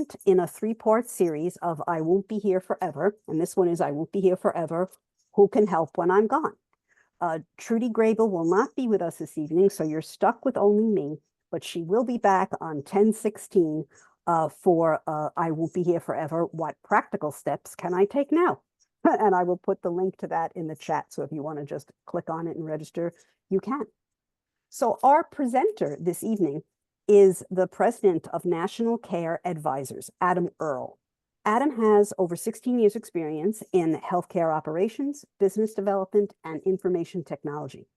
second in a three-part series of I Won't Be Here Forever. And this one is I Won't Be Here Forever. Who can help when I'm gone? Trudy Grable will not be with us this evening, so you're stuck with only me, but she will be back on 10/16 for I Won't Be Here Forever. What practical steps can I take now? And I will put the link to that in the chat. So if you want to just click on it and register, you can. So our presenter this evening is the president of National Care Advisors, Adam Earl. Adam has over 16 years experience in healthcare operations, business development, and information technology.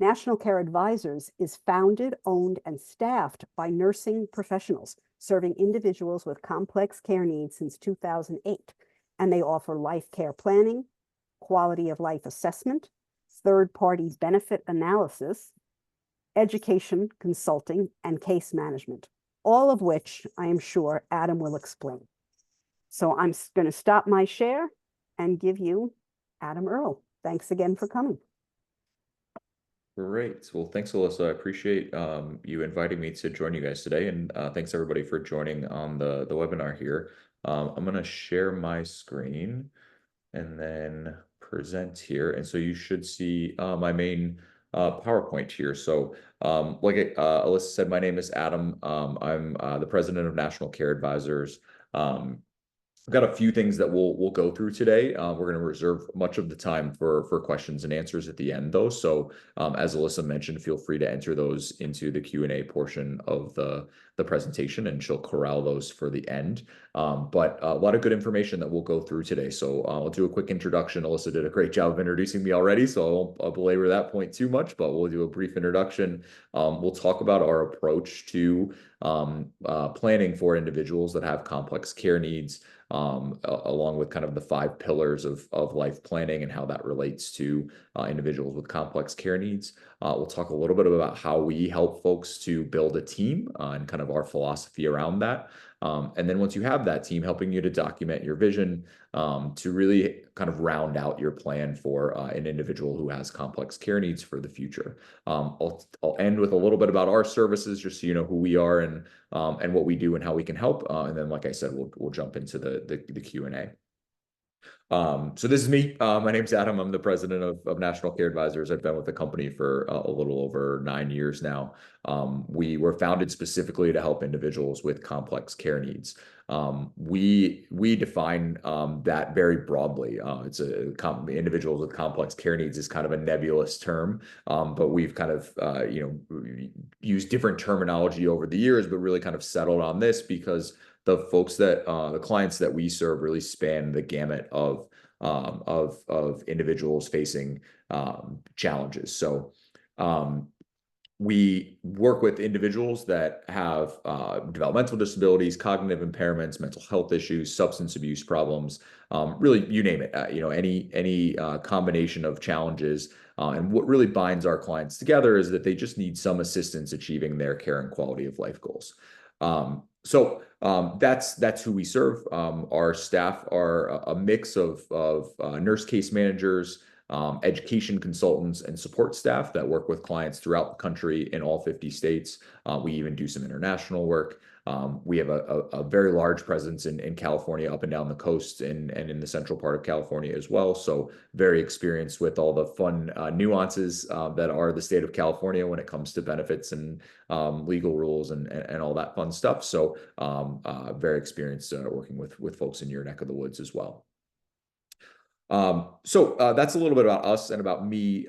National Care Advisors is founded, owned, and staffed by nursing professionals serving individuals with complex care needs since 2008. And they offer life care planning, quality of life assessment, third-party benefit analysis, education, consulting, and case management, all of which I am sure Adam will explain. So I'm going to stop my share and give you Adam Earl. Thanks again for coming. Great. Well, thanks, Alyssa. I appreciate you inviting me to join you guys today. And thanks, everybody, for joining on the webinar here. I'm going to share my screen and then present here. And so you should see my main PowerPoint here. So like Alyssa said, my name is Adam. I'm the president of National Care Advisors. I've got a few things that we'll go through today. We're going to reserve much of the time for questions and answers at the end, though. So as Alyssa mentioned, feel free to enter those into the Q&A portion of the presentation, and she'll corral those for the end. But a lot of good information that we'll go through today. So I'll do a quick introduction. Alyssa did a great job of introducing me already, so I'll belabor that point too much, but we'll do a brief introduction. We'll talk about our approach to planning for individuals that have complex care needs, along with kind of the 5 pillars of life planning and how that relates to individuals with complex care needs. We'll talk a little bit about how we help folks to build a team and kind of our philosophy around that. And then once you have that team, helping you to document your vision to really kind of round out your plan for an individual who has complex care needs for the future. I'll end with a little bit about our services, just so you know who we are and what we do and how we can help. And then, like I said, we'll jump into the Q&A. So this is me. My name's Adam. I'm the president of National Care Advisors. I've been with the company for a little over 9 years now. We were founded specifically to help individuals with complex care needs. We define that very broadly. It's individuals with complex care needs is kind of a nebulous term, but we've kind of used different terminology over the years, but really kind of settled on this because the clients that we serve really span the gamut of individuals facing challenges. So we work with individuals that have developmental disabilities, cognitive impairments, mental health issues, substance abuse problems, really, you name it, any combination of challenges. And what really binds our clients together is that they just need some assistance achieving their care and quality of life goals. So that's who we serve. Our staff are a mix of nurse case managers, education consultants, and support staff that work with clients throughout the country in all 50 states. We even do some international work. We have a very large presence in California, up and down the coast, and in the central part of California as well. So very experienced with all the fun nuances that are the state of California when it comes to benefits and legal rules and all that fun stuff. So very experienced working with folks in your neck of the woods as well. So that's a little bit about us and about me.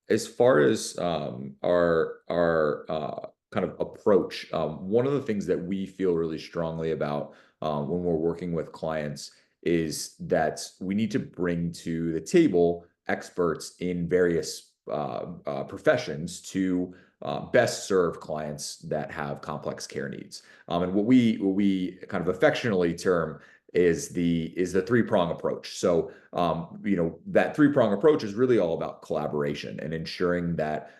As far as our kind of approach, one of the things that we feel really strongly about when we're working with clients is that we need to bring to the table experts in various professions to best serve clients that have complex care needs. And what we kind of affectionately term is the 3-prong approach. So, that 3-prong approach is really all about collaboration and ensuring that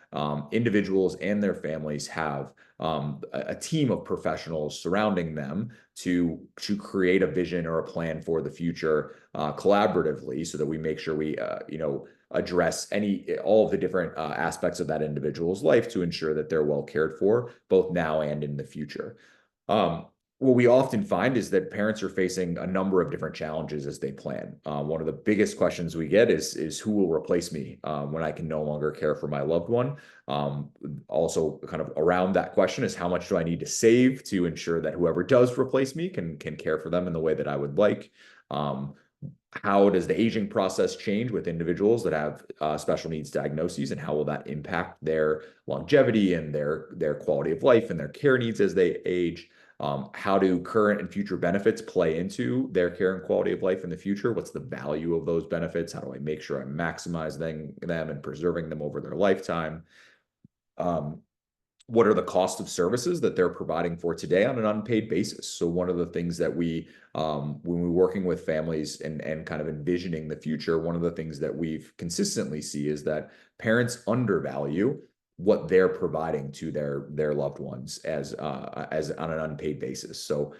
individuals and their families have a team of professionals surrounding them to create a vision or a plan for the future collaboratively, so that we make sure we address all of the different aspects of that individual's life to ensure that they're well cared for both now and in the future. what we often find is that parents are facing a number of different challenges as they plan. One of the biggest questions we get is who will replace me when I can no longer care for my loved one? Also, kind of around that question is how much do I need to save to ensure that whoever does replace me can care for them in the way that I would like? Um, how does the aging process change with individuals that have special needs diagnoses, and how will that impact their longevity and their quality of life and their care needs as they age? How do current and future benefits play into their care and quality of life in the future? What's the value of those benefits? How do I make sure I'm maximizing them and preserving them over their lifetime? Um, what are the cost of services that they're providing for today on an unpaid basis? So one of the things that when we're working with families and kind of envisioning the future, one of the things that we've consistently see is that parents undervalue what they're providing to their loved ones as on an unpaid basis. So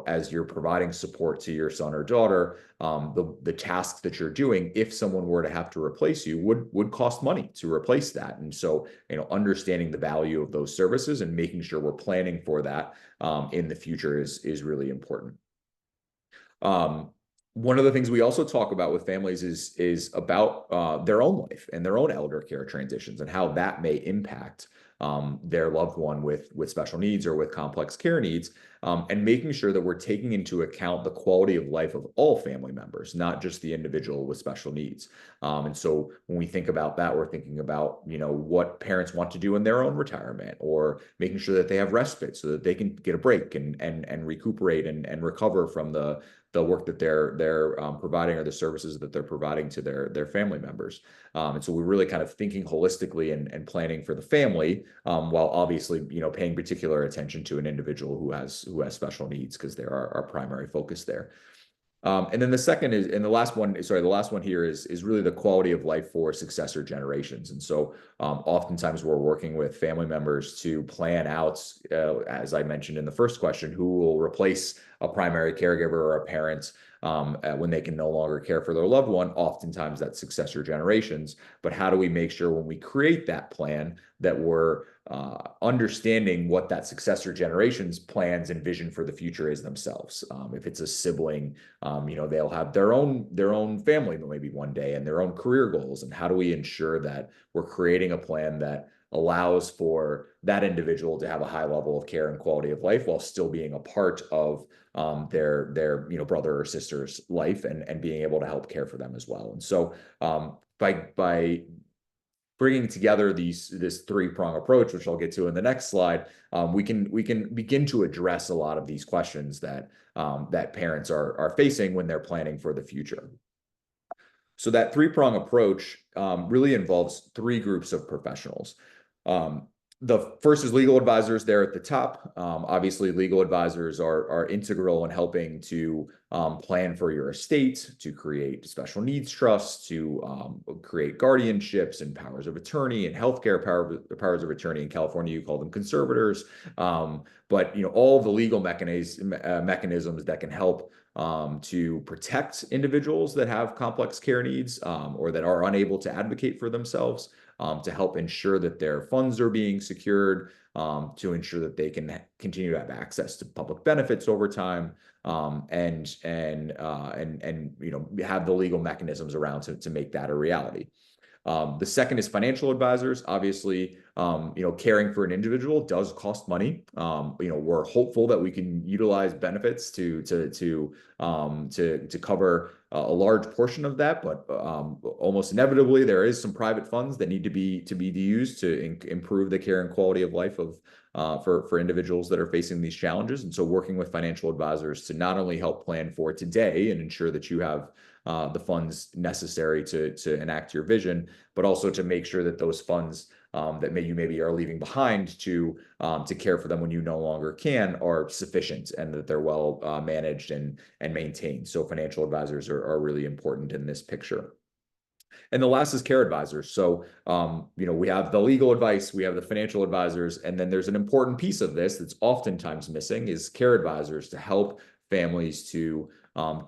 as you're providing support to your son or daughter, the tasks that you're doing, if someone were to have to replace you, would cost money to replace that. And so understanding the value of those services and making sure we're planning for that in the future is really important. One of the things we also talk about with families is about their own life and their own elder care transitions and how that may impact their loved one with special needs or with complex care needs, and making sure that we're taking into account the quality of life of all family members, not just the individual with special needs. And so when we think about that, we're thinking about what parents want to do in their own retirement, or making sure that they have respite so that they can get a break and recuperate and recover from the work that they're providing, or the services that they're providing to their family members. And so we're really kind of thinking holistically and planning for the family, while obviously paying particular attention to an individual who has special needs, because they're our primary focus there. And then the second is, and the last one here is really the quality of life for successor generations. And so oftentimes we're working with family members to plan out, as I mentioned in the first question, who will replace a primary caregiver or a parent when they can no longer care for their loved one. Oftentimes that's successor generations. But how do we make sure when we create that plan that we're understanding what that successor generation's plans and vision for the future is themselves? If it's a sibling, they'll have their own family maybe one day and their own career goals. And how do we ensure that we're creating a plan that allows for that individual to have a high level of care and quality of life while still being a part of their brother or sister's life, and being able to help care for them as well? And so by bringing together this three-prong approach, which I'll get to in the next slide, we can begin to address a lot of these questions that parents are facing when they're planning for the future. So that three-prong approach really involves three groups of professionals. The first is legal advisors there at the top. Obviously, legal advisors are integral in helping to plan for your estate, to create special needs trusts, to create guardianships and powers of attorney and healthcare powers of attorney. In California, you call them conservators. But all the legal mechanisms that can help to protect individuals that have complex care needs, or that are unable to advocate for themselves, to help ensure that their funds are being secured, to ensure that they can continue to have access to public benefits over time, and have the legal mechanisms around to make that a reality. The second is financial advisors. Obviously, caring for an individual does cost money. We're hopeful that we can utilize benefits to cover a large portion of that, but almost inevitably there is some private funds that need to be used to improve the care and quality of life of for individuals that are facing these challenges. And so working with financial advisors to not only help plan for today and ensure that you have the funds necessary to enact your vision, but also to make sure that those funds that you maybe are leaving behind to care for them when you no longer can are sufficient, and that they're well managed and maintained. So financial advisors are really important in this picture. And the last is care advisors. So, we have the legal advice, we have the financial advisors, and then there's an important piece of this that's oftentimes missing is care advisors to help families to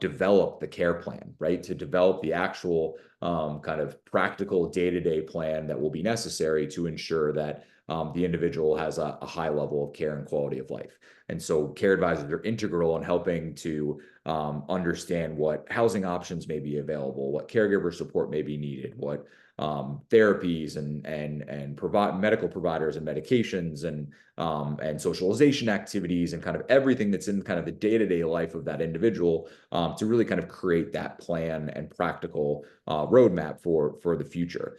develop the care plan, right? To develop the actual kind of practical day-to-day plan that will be necessary to ensure that the individual has a high level of care and quality of life. And so care advisors are integral in helping to understand what housing options may be available, what caregiver support may be needed, what therapies and provide medical providers and medications and socialization activities and kind of everything that's in kind of the day-to-day life of that individual, to really kind of create that plan and practical roadmap for the future.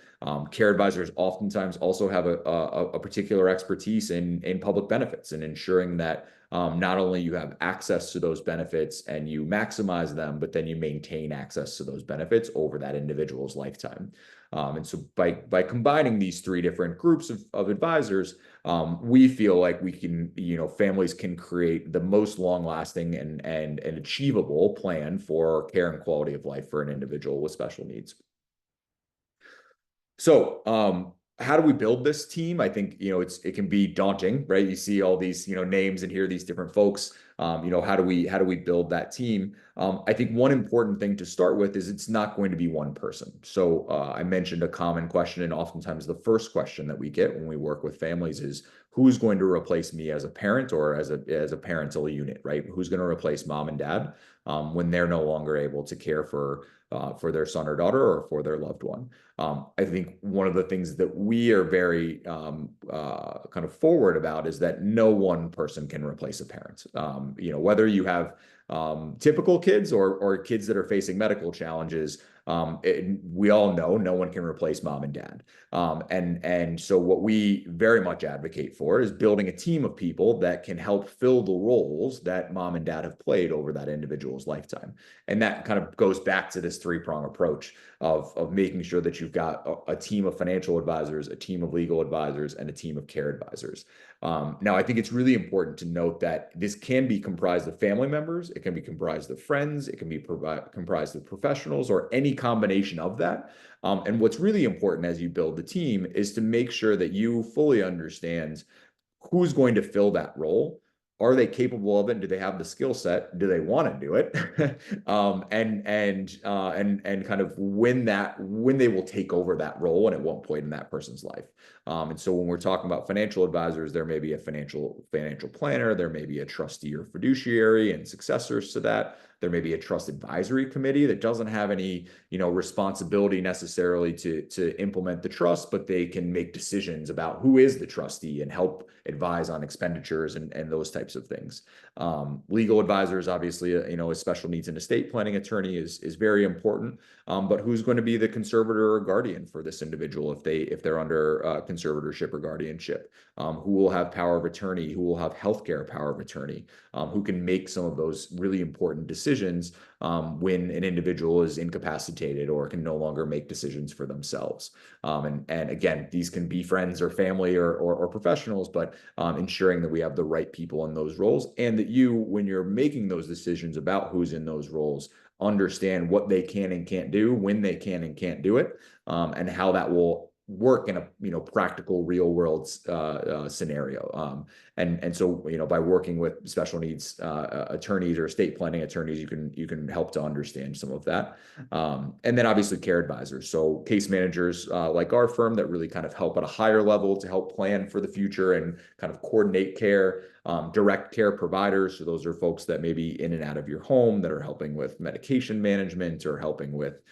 Care advisors oftentimes also have a particular expertise in public benefits and ensuring that not only you have access to those benefits and you maximize them, but then you maintain access to those benefits over that individual's lifetime. And so by combining these three different groups of advisors, we feel like we can, families can create the most long-lasting and achievable plan for care and quality of life for an individual with special needs. So, how do we build this team? I think, it can be daunting, right? You see all these, names and hear these different folks. How do we build that team? I think one important thing to start with is it's not going to be one person. So, I mentioned a common question, and oftentimes the first question that we get when we work with families is, who's going to replace me as a parent or as a parental unit, right? Who's going to replace mom and dad when they're no longer able to care for their son or daughter or for their loved one? I think one of the things that we are very kind of forward about is that no one person can replace a parent. Whether you have typical kids or kids that are facing medical challenges, we all know no one can replace mom and dad. And so what we very much advocate for is building a team of people that can help fill the roles that mom and dad have played over that individual's lifetime. And that kind of goes back to this three-prong approach of making sure that you've got a team of financial advisors, a team of legal advisors, and a team of care advisors. Now, I think it's really important to note that this can be comprised of family members, it can be comprised of friends, it can be comprised of professionals, or any combination of that. And what's really important as you build the team is to make sure that you fully understand who's going to fill that role. Are they capable of it? Do they have the skill set? Do they want to do it? And kind of when they will take over that role and at what point in that person's life. And so when we're talking about financial advisors, there may be a financial planner, there may be a trustee or fiduciary and successors to that. There may be a trust advisory committee that doesn't have any, responsibility necessarily to implement the trust, but they can make decisions about who is the trustee and help advise on expenditures and those types of things. Legal advisors, obviously, a special needs and estate planning attorney is very important. But who's going to be the conservator or guardian for this individual if they're under conservatorship or guardianship? Who will have power of attorney? Who will have healthcare power of attorney? Who can make some of those really important decisions when an individual is incapacitated or can no longer make decisions for themselves. And again, these can be friends or family or professionals, but ensuring that we have the right people in those roles, and that you, when you're making those decisions about who's in those roles, understand what they can and can't do, when they can and can't do it, and how that will work in a practical real world scenario. And so by working with special needs attorneys or estate planning attorneys, you can help to understand some of that. And then obviously care advisors, so case managers like our firm that really kind of help at a higher level to help plan for the future and kind of coordinate care. Direct care providers, so those are folks that may be in and out of your home that are helping with medication management or helping with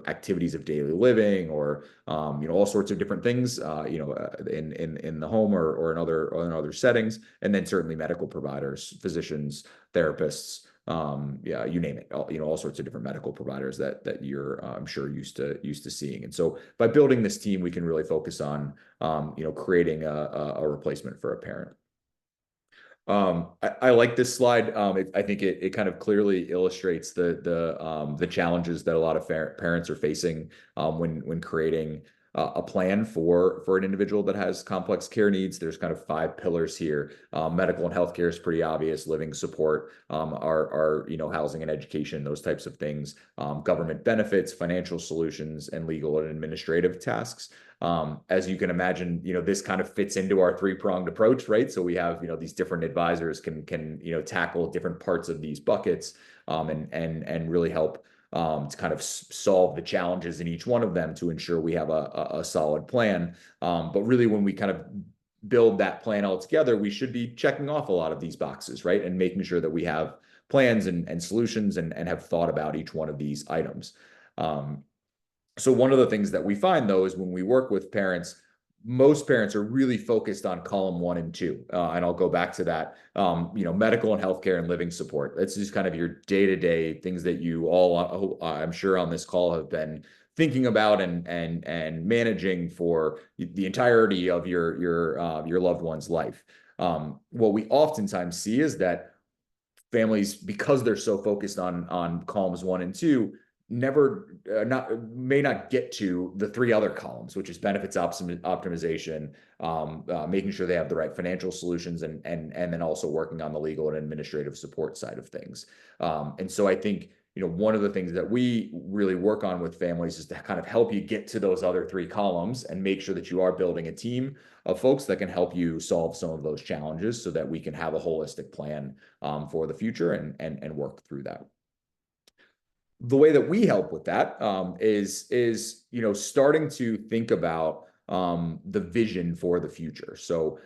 activities of daily living or all sorts of different things in the home or in other settings. And then certainly medical providers, physicians, therapists, you name it, all sorts of different medical providers that you're I'm sure used to seeing. And so by building this team, we can really focus on creating a replacement for a parent. I like this slide. I think it kind of clearly illustrates the challenges that a lot of parents are facing when creating a plan for an individual that has complex care needs. There's kind of 5 pillars here. Medical and healthcare is pretty obvious. Living support, our housing and education, those types of things. Government benefits, financial solutions, and legal and administrative tasks. As you can imagine, this kind of fits into our 3-pronged approach, right? So we have, these different advisors can tackle different parts of these buckets, and really help to kind of solve the challenges in each one of them to ensure we have a solid plan. But really, when we kind of build that plan all together, we should be checking off a lot of these boxes, right? And making sure that we have plans and solutions and have thought about each one of these items. So one of the things that we find, though, is when we work with parents, most parents are really focused on column 1 and 2. And I'll go back to that, medical and healthcare and living support. That's just kind of your day-to-day things that you all, I'm sure on this call, have been thinking about and managing for the entirety of your loved one's life. What we oftentimes see is that families, because they're so focused on columns 1 and 2, may not get to the 3 other columns, which is benefits optimization, making sure they have the right financial solutions, and then also working on the legal and administrative support side of things. And so I think, one of the things that we really work on with families is to kind of help you get to those other 3 columns and make sure that you are building a team of folks that can help you solve some of those challenges so that we can have a holistic plan for the future and work through that. The way that we help with that is starting to think about the vision for the future. So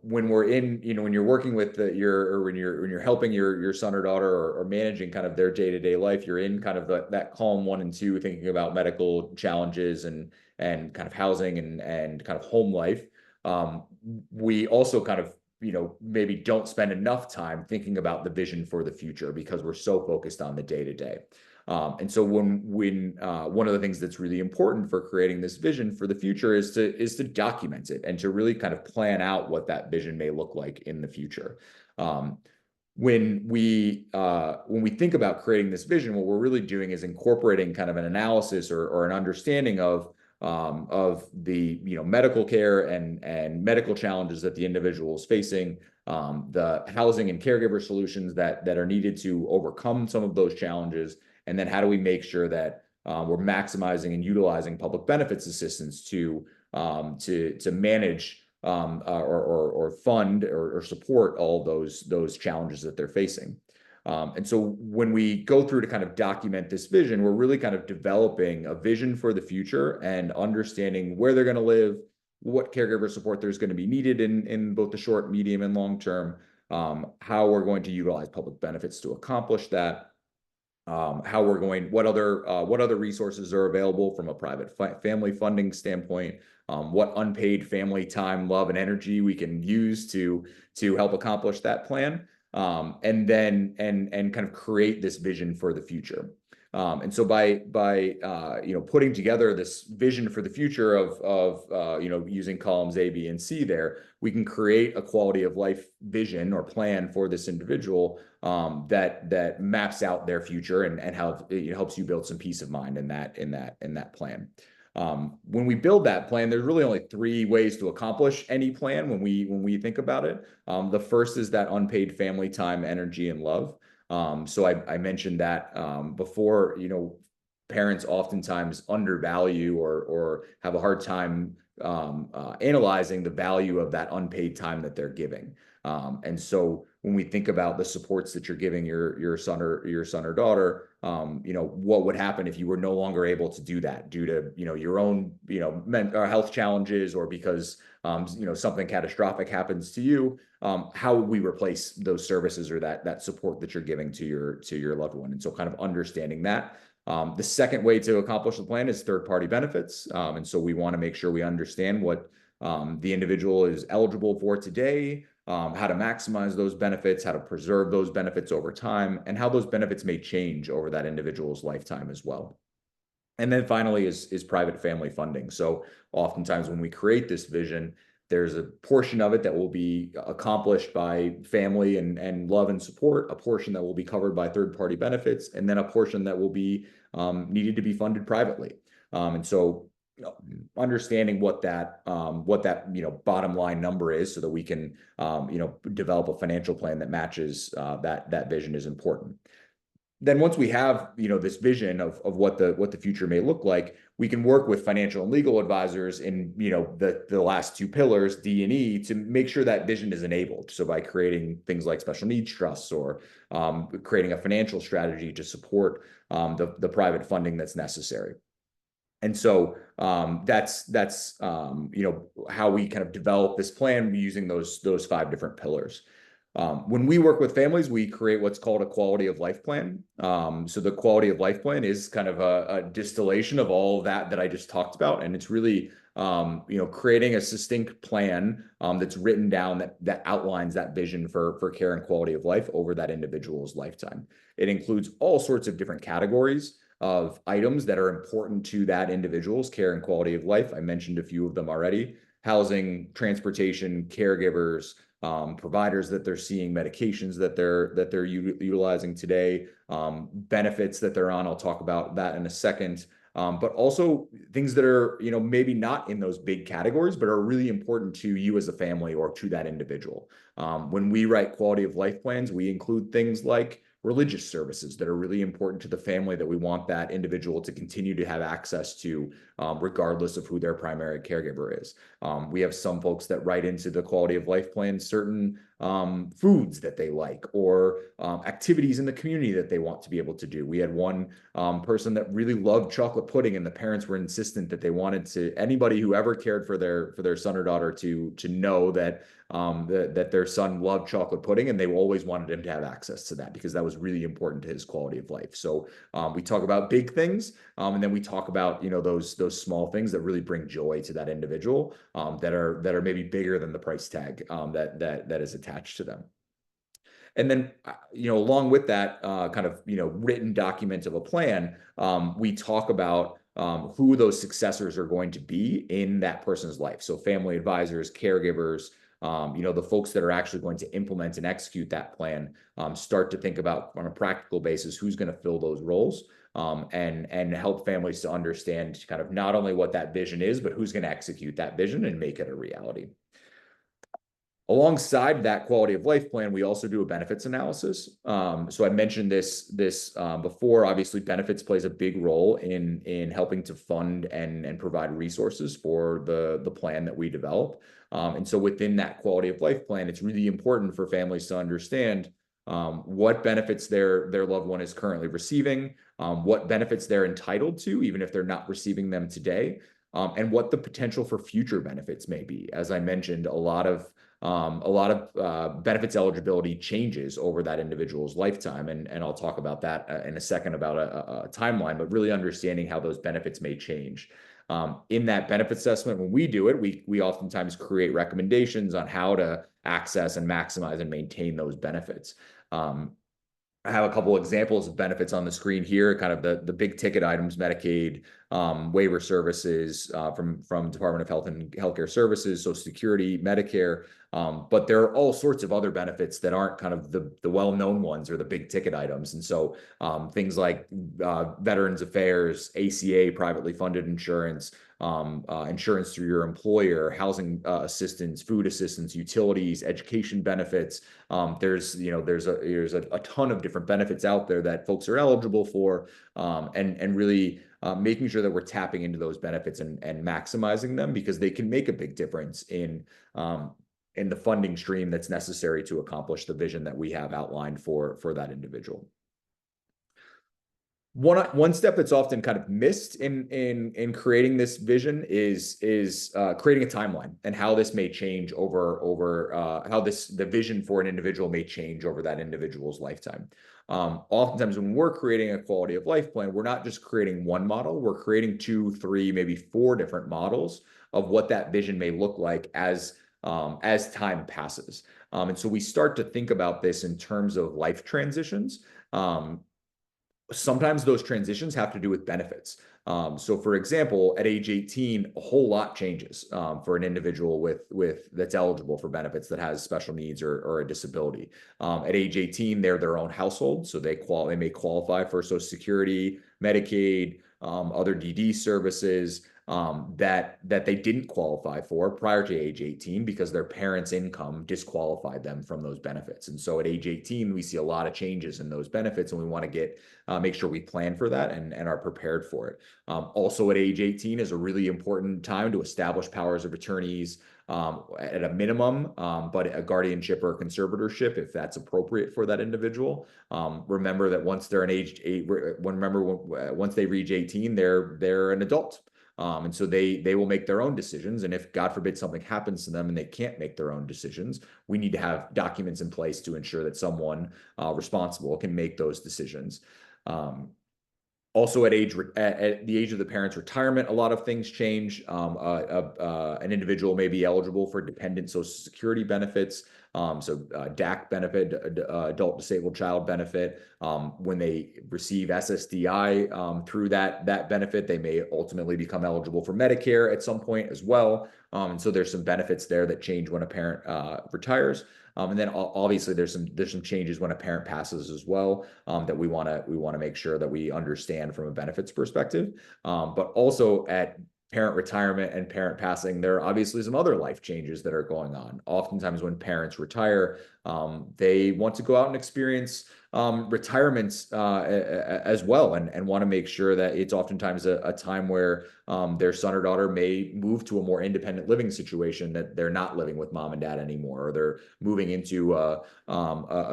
when we're in, when you're working with when you're helping your son or daughter or managing kind of their day-to-day life, you're in kind of that column 1 and 2, thinking about medical challenges and kind of housing and kind of home life. We also kind of maybe don't spend enough time thinking about the vision for the future because we're so focused on the day-to-day. And so when one of the things that's really important for creating this vision for the future is to document it and to really kind of plan out what that vision may look like in the future. When we think about creating this vision, what we're really doing is incorporating kind of an analysis or an understanding of the medical care and medical challenges that the individual is facing, the housing and caregiver solutions that are needed to overcome some of those challenges. And then how do we make sure that we're maximizing and utilizing public benefits assistance to manage or fund or support all those challenges that they're facing. And so when we go through to kind of document this vision, we're really kind of developing a vision for the future and understanding where they're going to live, what caregiver support there's going to be needed in both the short, medium, and long term, how we're going to utilize public benefits to accomplish that. What other resources are available from a private family funding standpoint, what unpaid family time, love, and energy we can use to help accomplish that plan, and kind of create this vision for the future. And so by putting together this vision for the future of using columns A, B, and C there, we can create a quality of life vision or plan for this individual that maps out their future and how it helps you build some peace of mind in that plan. When we build that plan, there's really only 3 ways to accomplish any plan when we think about it. The first is that unpaid family time, energy, and love. So I mentioned that before. Parents oftentimes undervalue or have a hard time analyzing the value of that unpaid time that they're giving. And so when we think about the supports that you're giving your son or daughter, what would happen if you were no longer able to do that due to your own health challenges or because something catastrophic happens to you? How would we replace those services or that support that you're giving to your loved one? And so kind of understanding that. The second way to accomplish the plan is third-party benefits. And so we want to make sure we understand what the individual is eligible for today, how to maximize those benefits, how to preserve those benefits over time, and how those benefits may change over that individual's lifetime as well. And then finally is private family funding. So oftentimes when we create this vision, there's a portion of it that will be accomplished by family and love and support, a portion that will be covered by third-party benefits, and then a portion that will be needed to be funded privately. And so understanding what that bottom line number is so that we can develop a financial plan that matches that vision is important. Then once we have this vision of what the future may look like, we can work with financial and legal advisors in the last 2 pillars, D and E, to make sure that vision is enabled. So by creating things like special needs trusts or creating a financial strategy to support the private funding that's necessary. And so that's you know, how we kind of develop this plan using those 5 different pillars. When we work with families, we create what's called a quality of life plan. So the quality of life plan is kind of a distillation of all that I just talked about, and it's really you know, creating a succinct plan that's written down that outlines that vision for care and quality of life over that individual's lifetime. It includes all sorts of different categories of items that are important to that individual's care and quality of life. I mentioned a few of them already: housing, transportation, caregivers, providers that they're seeing, medications that they're utilizing today, benefits that they're on. I'll talk about that in a second. But also things that are, you know, maybe not in those big categories, but are really important to you as a family or to that individual. When we write quality of life plans, we include things like religious services that are really important to the family that we want that individual to continue to have access to, regardless of who their primary caregiver is. We have some folks that write into the quality of life plan certain foods that they like, or activities in the community that they want to be able to do. We had one person that really loved chocolate pudding, and the parents were insistent that they wanted anybody who ever cared for their son or daughter to know that that their son loved chocolate pudding, and they always wanted him to have access to that because that was really important to his quality of life. So we talk about big things, and then we talk about, you know, those small things that really bring joy to that individual, that are maybe bigger than the price tag that is attached to them. And then, you know, along with that kind of, you know, written document of a plan, we talk about who those successors are going to be in that person's life. So family advisors, caregivers, you know, the folks that are actually going to implement and execute that plan, start to think about on a practical basis who's going to fill those roles, and help families to understand kind of not only what that vision is, but who's going to execute that vision and make it a reality. Alongside that quality of life plan, we also do a benefits analysis. So I mentioned this before. Obviously, benefits plays a big role in helping to fund and provide resources for the plan that we develop. And so within that quality of life plan, it's really important for families to understand what benefits their loved one is currently receiving, what benefits they're entitled to, even if they're not receiving them today, and what the potential for future benefits may be. As I mentioned, a lot of benefits eligibility changes over that individual's lifetime, and I'll talk about that in a second about a timeline, but really understanding how those benefits may change. In that benefit assessment, when we do it, we oftentimes create recommendations on how to access and maximize and maintain those benefits. I have a couple examples of benefits on the screen here, kind of the big ticket items: Medicaid, waiver services from Department of Health and Healthcare Services, Social Security, Medicare. But there are all sorts of other benefits that aren't kind of the well-known ones or the big ticket items. And so things like Veterans Affairs, ACA, privately funded insurance, insurance through your employer, housing assistance, food assistance, utilities, education benefits. There's a ton of different benefits out there that folks are eligible for, and really making sure that we're tapping into those benefits and maximizing them, because they can make a big difference in the funding stream that's necessary to accomplish the vision that we have outlined for that individual. One step that's often kind of missed in creating this vision is creating a timeline, and how this may change over how the vision for an individual may change over that individual's lifetime. Oftentimes when we're creating a quality of life plan, we're not just creating one model, we're creating 2, 3, maybe 4 different models of what that vision may look like as time passes. And so we start to think about this in terms of life transitions. Sometimes those transitions have to do with benefits. So for example, at age 18, a whole lot changes for an individual with that's eligible for benefits that has special needs or a disability. At age 18, they're their own household, so they may qualify for Social Security, Medicaid, other DD services that they didn't qualify for prior to age 18 because their parents' income disqualified them from those benefits. And so at age 18, we see a lot of changes in those benefits, and we want to make sure we plan for that and are prepared for it. Also at age 18 is a really important time to establish powers of attorneys at a minimum, but a guardianship or a conservatorship if that's appropriate for that individual. Remember that once they're an age 8, once they reach 18, they're an adult. And so they will make their own decisions. And if, God forbid, something happens to them and they can't make their own decisions, we need to have documents in place to ensure that someone responsible can make those decisions. Also, at the age of the parent's retirement, a lot of things change. An individual may be eligible for dependent Social Security benefits, DAC benefit, adult disabled child benefit. When they receive SSDI through that benefit, they may ultimately become eligible for Medicare at some point as well. And so there's some benefits there that change when a parent retires. And then obviously there's some changes when a parent passes as well, that we want to make sure that we understand from a benefits perspective. But also at parent retirement and parent passing, there are obviously some other life changes that are going on. Oftentimes when parents retire, they want to go out and experience retirements as well, and want to make sure that it's oftentimes a time where their son or daughter may move to a more independent living situation, that they're not living with mom and dad anymore, or they're moving into a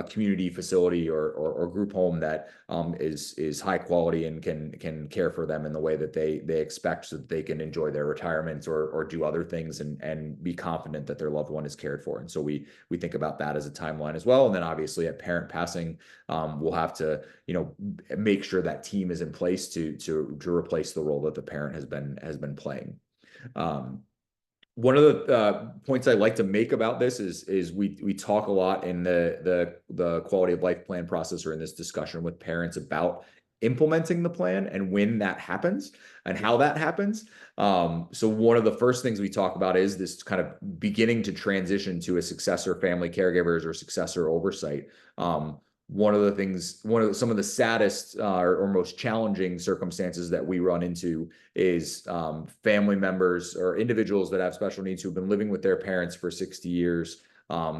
community facility or group home that is high quality and can care for them in the way that they expect, so that they can enjoy their retirement or do other things and be confident that their loved one is cared for. And so we think about that as a timeline as well. And then obviously at parent passing, we'll have to make sure that team is in place to replace the role that the parent has been playing. One of the points I like to make about this is we talk a lot in the quality of life plan process, or in this discussion with parents, about implementing the plan and when that happens and how that happens. So one of the first things we talk about is this kind of beginning to transition to a successor family caregivers or successor oversight. Some of the saddest or most challenging circumstances that we run into is family members or individuals that have special needs who've been living with their parents for 60 years.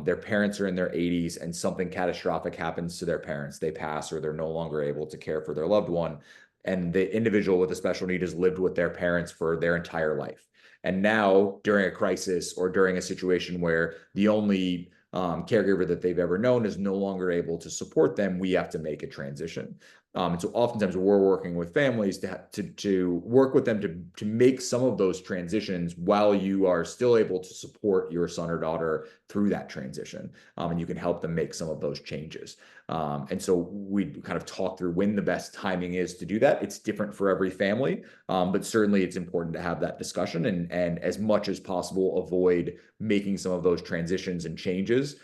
Their parents are in their 80s and something catastrophic happens to their parents. They pass, or they're no longer able to care for their loved one. And the individual with a special need has lived with their parents for their entire life. And now, during a crisis or during a situation where the only caregiver that they've ever known is no longer able to support them, we have to make a transition. And so oftentimes we're working with families to work with them to make some of those transitions while you are still able to support your son or daughter through that transition. And you can help them make some of those changes. And so we kind of talk through when the best timing is to do that. It's different for every family, but certainly it's important to have that discussion and as much as possible avoid making some of those transitions and changes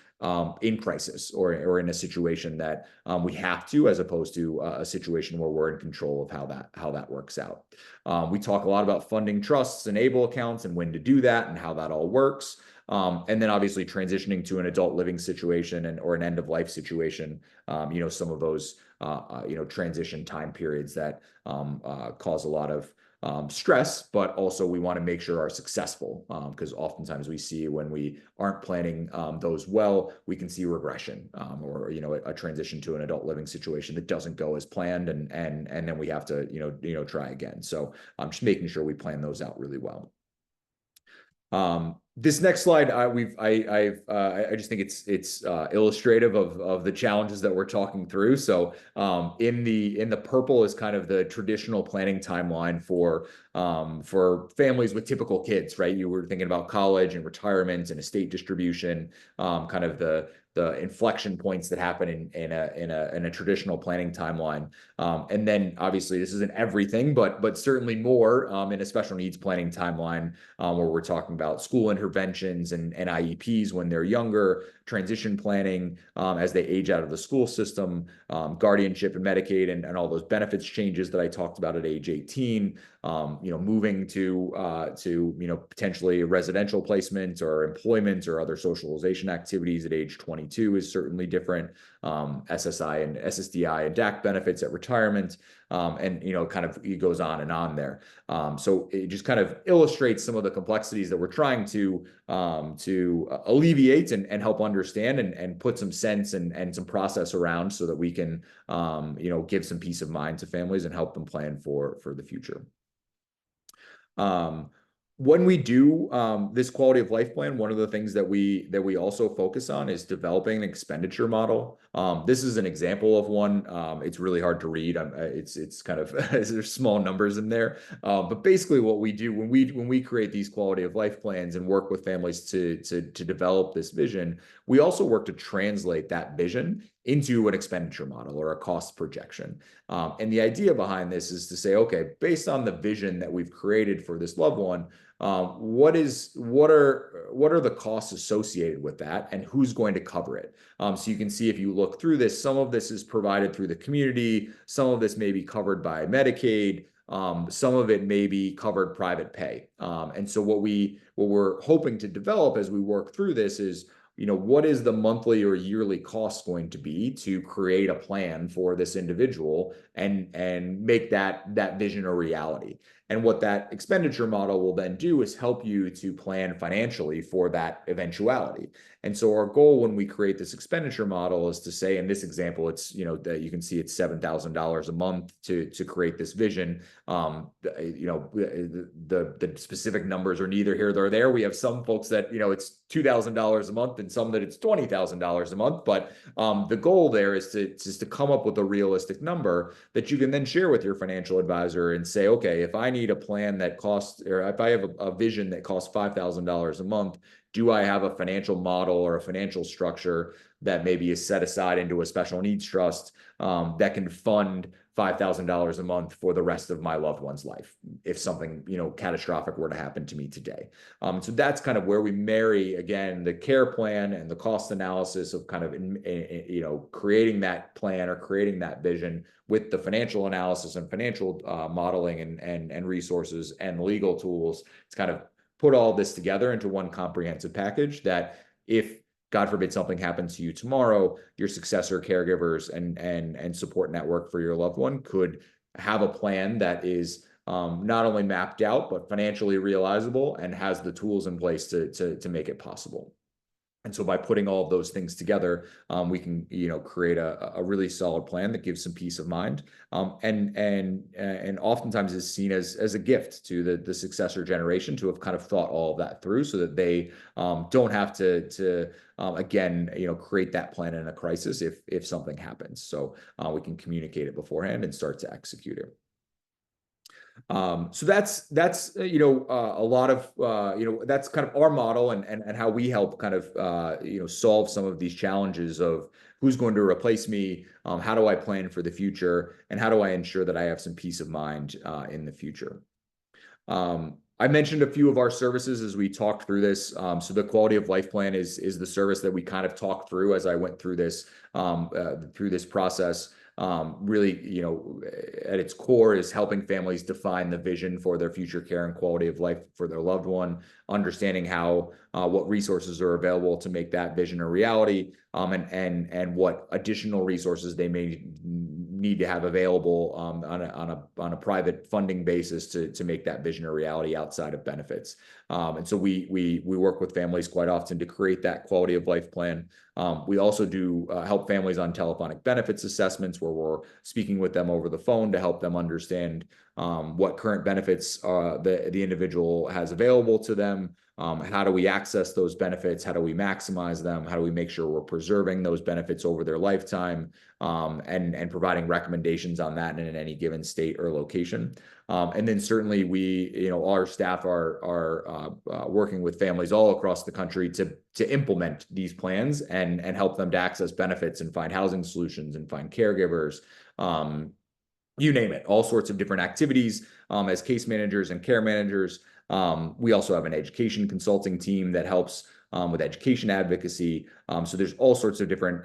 in crisis or in a situation that we have to, as opposed to a situation where we're in control of how that works out. We talk a lot about funding trusts and ABLE accounts and when to do that and how that all works. And then obviously transitioning to an adult living situation or an end of life situation, some of those transition time periods that cause a lot of stress, but also we want to make sure are successful, because oftentimes we see when we aren't planning those well, we can see regression, or a transition to an adult living situation that doesn't go as planned, and then we have to try again. So just making sure we plan those out really well. This next slide, I just think it's illustrative of the challenges that we're talking through. So in the purple is kind of the traditional planning timeline for families with typical kids, right? You were thinking about college and retirement and estate distribution, kind of the inflection points that happen in a traditional planning timeline. And then obviously this isn't everything, but certainly more in a special needs planning timeline, where we're talking about school interventions and IEPs when they're younger, transition planning as they age out of the school system, guardianship and Medicaid and all those benefits changes that I talked about at age 18, moving to potentially residential placement or employment or other socialization activities at age 22 is certainly different. SSI and SSDI and DAC benefits at retirement, and kind of it goes on and on there. So it just kind of illustrates some of the complexities that we're trying to alleviate and help understand and put some sense and some process around, so that we can give some peace of mind to families and help them plan for the future. When we do this quality of life plan, one of the things that we also focus on is developing an expenditure model. This is an example of one. It's really hard to read. It's kind of there's small numbers in there. But basically, what we do when we create these quality of life plans and work with families to develop this vision, we also work to translate that vision into an expenditure model or a cost projection. And the idea behind this is to say, okay, based on the vision that we've created for this loved one, what are the costs associated with that, and who's going to cover it? So you can see if you look through this, some of this is provided through the community, some of this may be covered by Medicaid, some of it may be covered private pay. And so what we're hoping to develop as we work through this is, what is the monthly or yearly cost going to be to create a plan for this individual and make that vision a reality? And what that expenditure model will then do is help you to plan financially for that eventuality. And so our goal when we create this expenditure model is to say, in this example, it's, that you can see it's $7,000 a month to create this vision. The specific numbers are neither here nor there. We have some folks that, it's $2,000 a month and some that it's $20,000 a month. But the goal there is to come up with a realistic number that you can then share with your financial advisor and say, okay, if I need a plan that costs, or if I have a vision that costs $5,000 a month, do I have a financial model or a financial structure that maybe is set aside into a special needs trust that can fund $5,000 a month for the rest of my loved one's life if something catastrophic were to happen to me today? So that's kind of where we marry again the care plan and the cost analysis of kind of creating that plan or creating that vision with the financial analysis and financial modeling and resources and legal tools. It's kind of put all this together into one comprehensive package that if God forbid something happens to you tomorrow, your successor caregivers and support network for your loved one could have a plan that is not only mapped out, but financially realizable and has the tools in place to make it possible. And so by putting all of those things together, we can, create a really solid plan that gives some peace of mind, and oftentimes is seen as a gift to the successor generation to have kind of thought all of that through, so that they don't have to again, create that plan in a crisis if something happens. So we can communicate it beforehand and start to execute it. So that's a lot of that's kind of our model and how we help kind of solve some of these challenges of who's going to replace me, how do I plan for the future, and how do I ensure that I have some peace of mind in the future. I mentioned a few of our services as we talked through this. So the quality of life plan is the service that we kind of talked through as I went through this process. Really, at its core is helping families define the vision for their future care and quality of life for their loved one, understanding how what resources are available to make that vision a reality, and what additional resources they may need to have available on a private funding basis to make that vision a reality outside of benefits. And so we work with families quite often to create that quality of life plan. We also do help families on telephonic benefits assessments, where we're speaking with them over the phone to help them understand what current benefits the individual has available to them. How do we access those benefits? How do we maximize them? How do we make sure we're preserving those benefits over their lifetime, and providing recommendations on that in any given state or location? And then certainly our staff are working with families all across the country to implement these plans and help them to access benefits and find housing solutions and find caregivers. You name it, all sorts of different activities as case managers and care managers. We also have an education consulting team that helps with education advocacy. So there's all sorts of different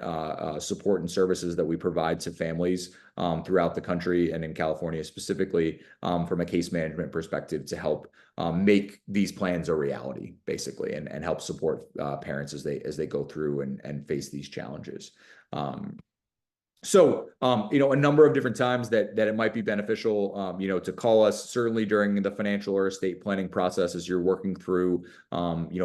support and services that we provide to families throughout the country and in California specifically, from a case management perspective, to help make these plans a reality, basically, and help support parents as they go through and face these challenges. So, a number of different times that it might be beneficial, to call us, certainly during the financial or estate planning process as you're working through,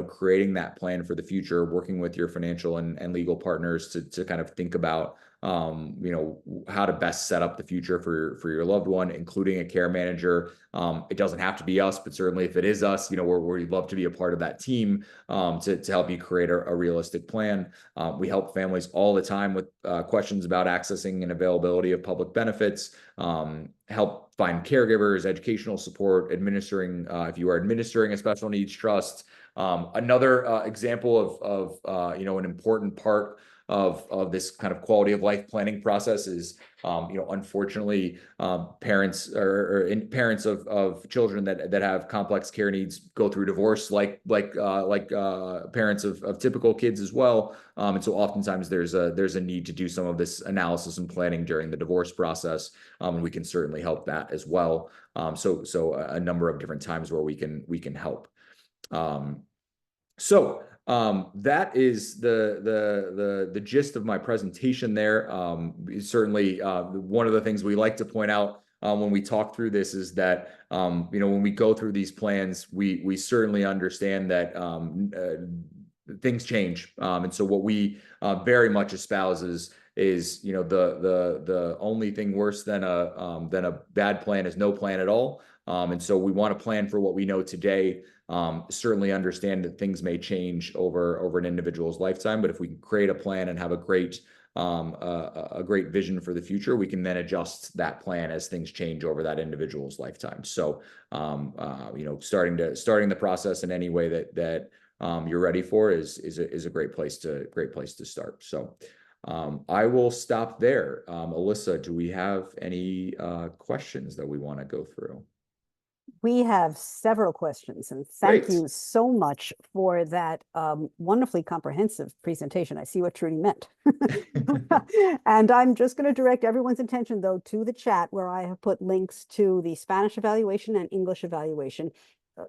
creating that plan for the future, working with your financial and legal partners to kind of think about how to best set up the future for your loved one, including a care manager. It doesn't have to be us, but certainly if it is us, we'd love to be a part of that team to help you create a realistic plan. We help families all the time with questions about accessing and availability of public benefits, help find caregivers, educational support, administering, if you are administering a special needs trust. Another example of an important part of this kind of quality of life planning process is, unfortunately, parents parents of children that have complex care needs go through divorce, like parents of typical kids as well. And so oftentimes there's a need to do some of this analysis and planning during the divorce process, and we can certainly help that as well. So a number of different times where we can help. That is the gist of my presentation there. Certainly, one of the things we like to point out when we talk through this is that when we go through these plans, we certainly understand that things change, and so what we very much espouse is the only thing worse than a bad plan is no plan at all. And so we want to plan for what we know today. Certainly understand that things may change over an individual's lifetime, but if we can create a plan and have a great vision for the future, we can then adjust that plan as things change over that individual's lifetime. So, starting the process in any way that you're ready for is a great place to start. So, I will stop there. Alyssa, do we have any questions that we want to go through? We have several questions, and thank you so much for that wonderfully comprehensive presentation. I see what Trudy meant. And I'm just going to direct everyone's attention, though, to the chat where I have put links to the Spanish evaluation and English evaluation.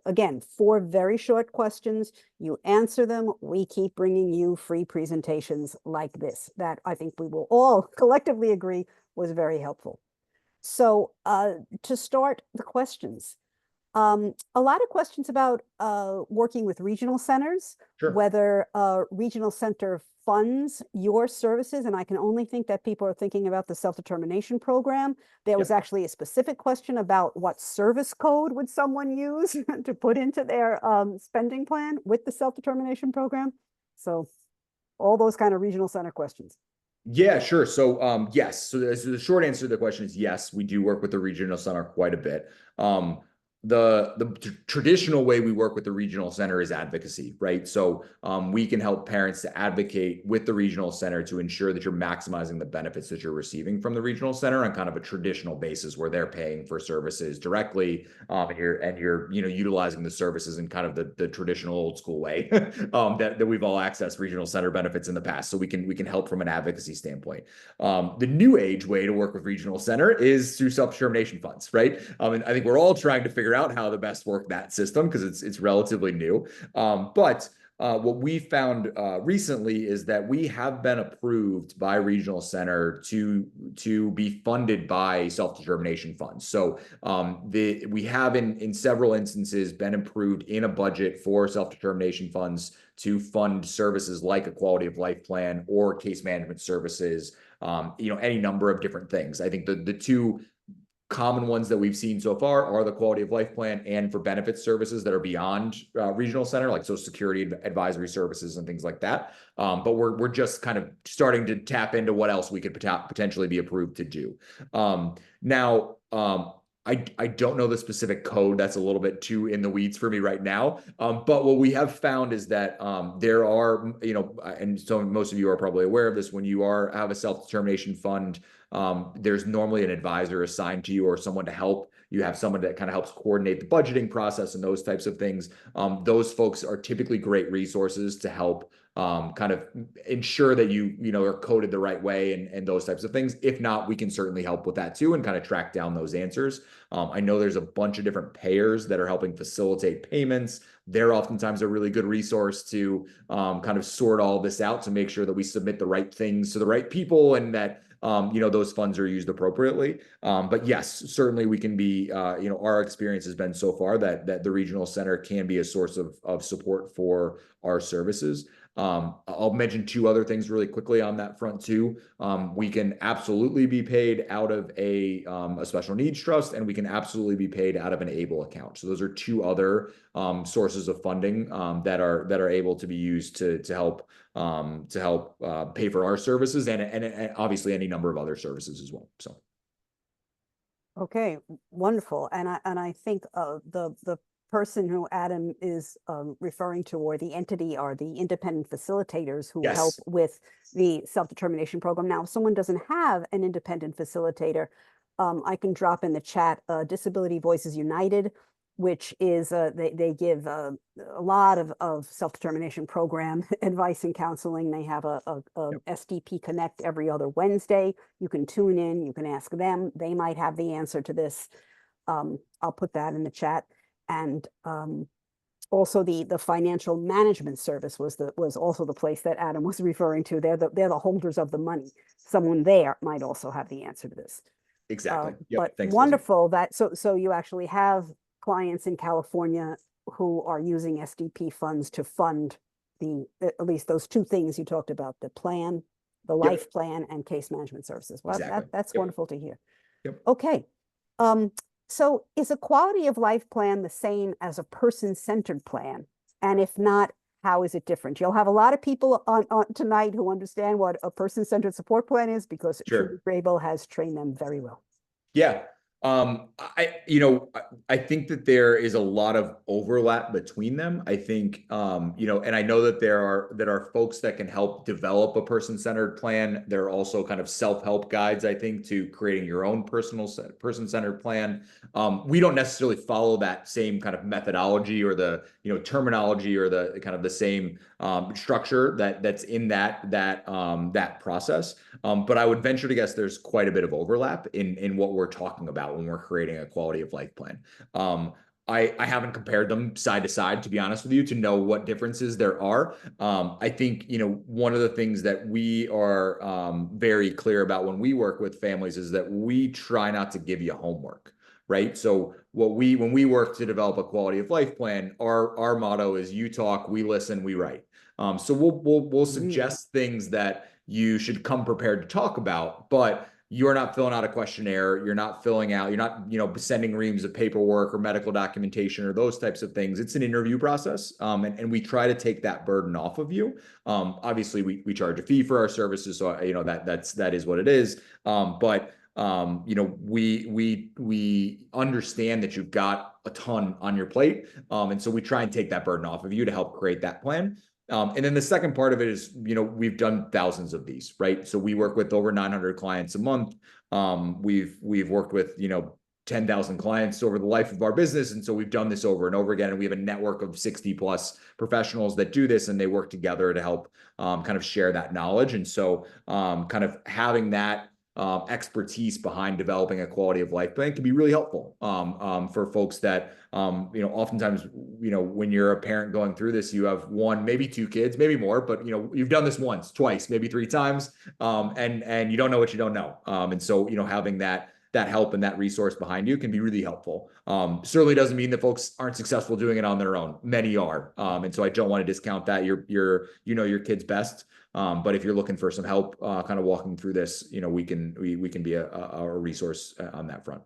Again, 4 very short questions. You answer them. We keep bringing you free presentations like this that I think we will all collectively agree was very helpful. So to start the questions, a lot of questions about working with regional centers, Sure. whether a regional center funds your services. And I can only think that people are thinking about the self-determination program. There was actually a specific question about what service code would someone use to put into their spending plan with the self-determination program. So all those kind of regional center questions. Yeah, sure. So yes. So the short answer to the question is yes, we do work with the regional center quite a bit. The traditional way we work with the regional center is advocacy, right? So we can help parents to advocate with the regional center to ensure that you're maximizing the benefits that you're receiving from the regional center on kind of a traditional basis where they're paying for services directly, and you're utilizing the services in kind of the traditional old school way that we've all accessed regional center benefits in the past. So we can help from an advocacy standpoint. The new age way to work with regional center is through self-determination funds, right? And I think we're all trying to figure out how to best work that system because it's relatively new. But what we found recently is that we have been approved by regional center to be funded by self-determination funds. So we have in several instances been approved in a budget for self-determination funds to fund services like a quality of life plan or case management services, any number of different things. I think the 2 common ones that we've seen so far are the quality of life plan and for benefits services that are beyond regional center, like Social Security advisory services and things like that. But we're just kind of starting to tap into what else we could potentially be approved to do. Now, I don't know the specific code. That's a little bit too in the weeds for me right now. But what we have found is that there are, and so most of you are probably aware of this, when you have a self-determination fund, there's normally an advisor assigned to you or someone to help. You have someone that kind of helps coordinate the budgeting process and those types of things. Those folks are typically great resources to help kind of ensure that you are coded the right way and those types of things. If not, we can certainly help with that too and kind of track down those answers. I know there's a bunch of different payers that are helping facilitate payments. They're oftentimes a really good resource to kind of sort all this out to make sure that we submit the right things to the right people and that those funds are used appropriately. But yes, certainly we can be, our experience has been so far that the regional center can be a source of support for our services. I'll mention two other things really quickly on that front too. We can absolutely be paid out of a special needs trust, and we can absolutely be paid out of an ABLE account. So those are two other sources of funding that are able to be used to help pay for our services and obviously any number of other services as well. So. Okay, wonderful. And I think the person who Adam is referring to, or the entity, are the independent facilitators who help Yes. with the self-determination program. Now, if someone doesn't have an independent facilitator, I can drop in the chat Disability Voices United, which is they give a lot of self-determination program advice and counseling. They have a SDP Connect every other Wednesday. You can tune in, you can ask them. They might have the answer to this. I'll put that in the chat. And also the financial management service was also the place that Adam was referring to. They're the holders of the money. Someone there might also have the answer to this. Exactly. Yep. But Thanks, wonderful that so you actually have clients in California who are using SDP funds to fund at least those two things you talked about, the plan, the life plan, and case management services. Well, Exactly. that's wonderful to hear. Yep. Okay. So is a quality of life plan the same as a person-centered plan? And if not, how is it different? You'll have a lot of people on tonight who understand what a person-centered support plan is, because Trudy Grable has trained them very well. Yeah. I think that there is a lot of overlap between them. I think, and I know that there are folks that can help develop a person-centered plan. There are also kind of self-help guides, I think, to creating your own person-centered plan. We don't necessarily follow that same kind of methodology or the, terminology or the kind of the same structure that's in that process. But I would venture to guess there's quite a bit of overlap in what we're talking about when we're creating a quality of life plan. I haven't compared them side to side, to be honest with you, to know what differences there are. I think, one of the things that we are very clear about when we work with families is that we try not to give you homework, right? So when we work to develop a quality of life plan, our motto is you talk, we listen, we write. So we'll suggest things that you should come prepared to talk about, but you're not filling out a questionnaire. You're not sending reams of paperwork or medical documentation or those types of things. It's an interview process. And we try to take that burden off of you. Obviously we charge a fee for our services. So, that is what it is. But we understand that you've got a ton on your plate. And so we try and take that burden off of you to help create that plan. And then the second part of it is, we've done thousands of these, right? So we work with over 900 clients a month. We've worked with, 10,000 clients over the life of our business. And so we've done this over and over again. And we have a network of 60 plus professionals that do this, and they work together to help kind of share that knowledge. And so kind of having that expertise behind developing a quality of life plan can be really helpful for folks that, oftentimes, when you're a parent going through this, you have one, maybe two kids, maybe more, but, you've done this once, twice, maybe three times, and you don't know what you don't know. And so, having that help and that resource behind you can be really helpful. Certainly doesn't mean that folks aren't successful doing it on their own. Many are. And so I don't want to discount that. Your kids best. But if you're looking for some help, kind of walking through this, we can be a resource on that front.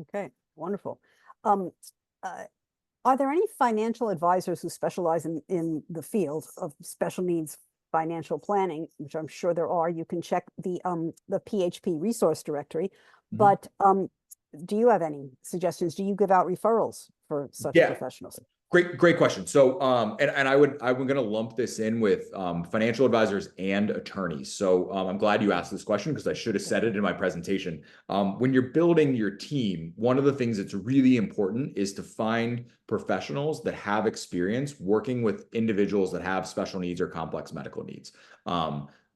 Okay, wonderful. Are there any financial advisors who specialize in the field of special needs financial planning, which I'm sure there are? You can check the PHP resource directory. But do you have any suggestions? Do you give out referrals for such professionals? Great question. So, and I'm going to lump this in with financial advisors and attorneys. So I'm glad you asked this question, because I should have said it in my presentation. When you're building your team, one of the things that's really important is to find professionals that have experience working with individuals that have special needs or complex medical needs.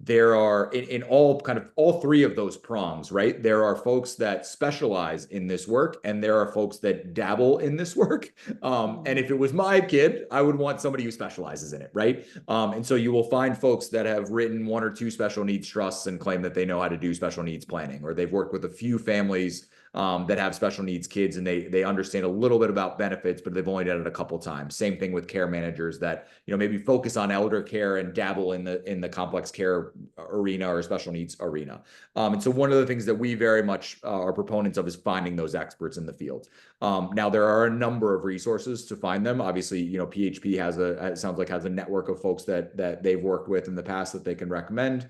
there are in all three of those prongs, right? There are folks that specialize in this work, and there are folks that dabble in this work. And if it was my kid, I would want somebody who specializes in it, right? And so you will find folks that have written one or two special needs trusts and claim that they know how to do special needs planning, or they've worked with a few families that have special needs kids, and they understand a little bit about benefits, but they've only done it a couple times. Same thing with care managers that maybe focus on elder care and dabble in the complex care arena or special needs arena. And so one of the things that we very much are proponents of is finding those experts in the field. Now there are a number of resources to find them. Obviously, PHP sounds like has a network of folks that they've worked with in the past that they can recommend.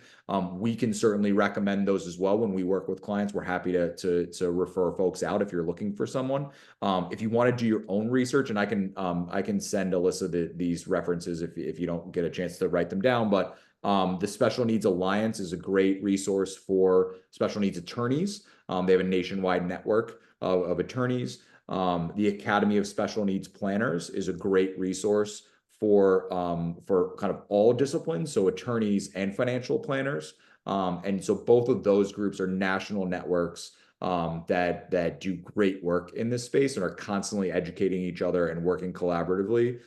We can certainly recommend those as well when we work with clients. We're happy to refer folks out if you're looking for someone. If you want to do your own research, and I can send Alyssa these references if you don't get a chance to write them down, but the Special Needs Alliance is a great resource for special needs attorneys. They have a nationwide network of attorneys. The Academy of Special Needs Planners is a great resource for kind of all disciplines, so attorneys and financial planners. And so both of those groups are national networks that do great work in this space and are constantly educating each other and working collaboratively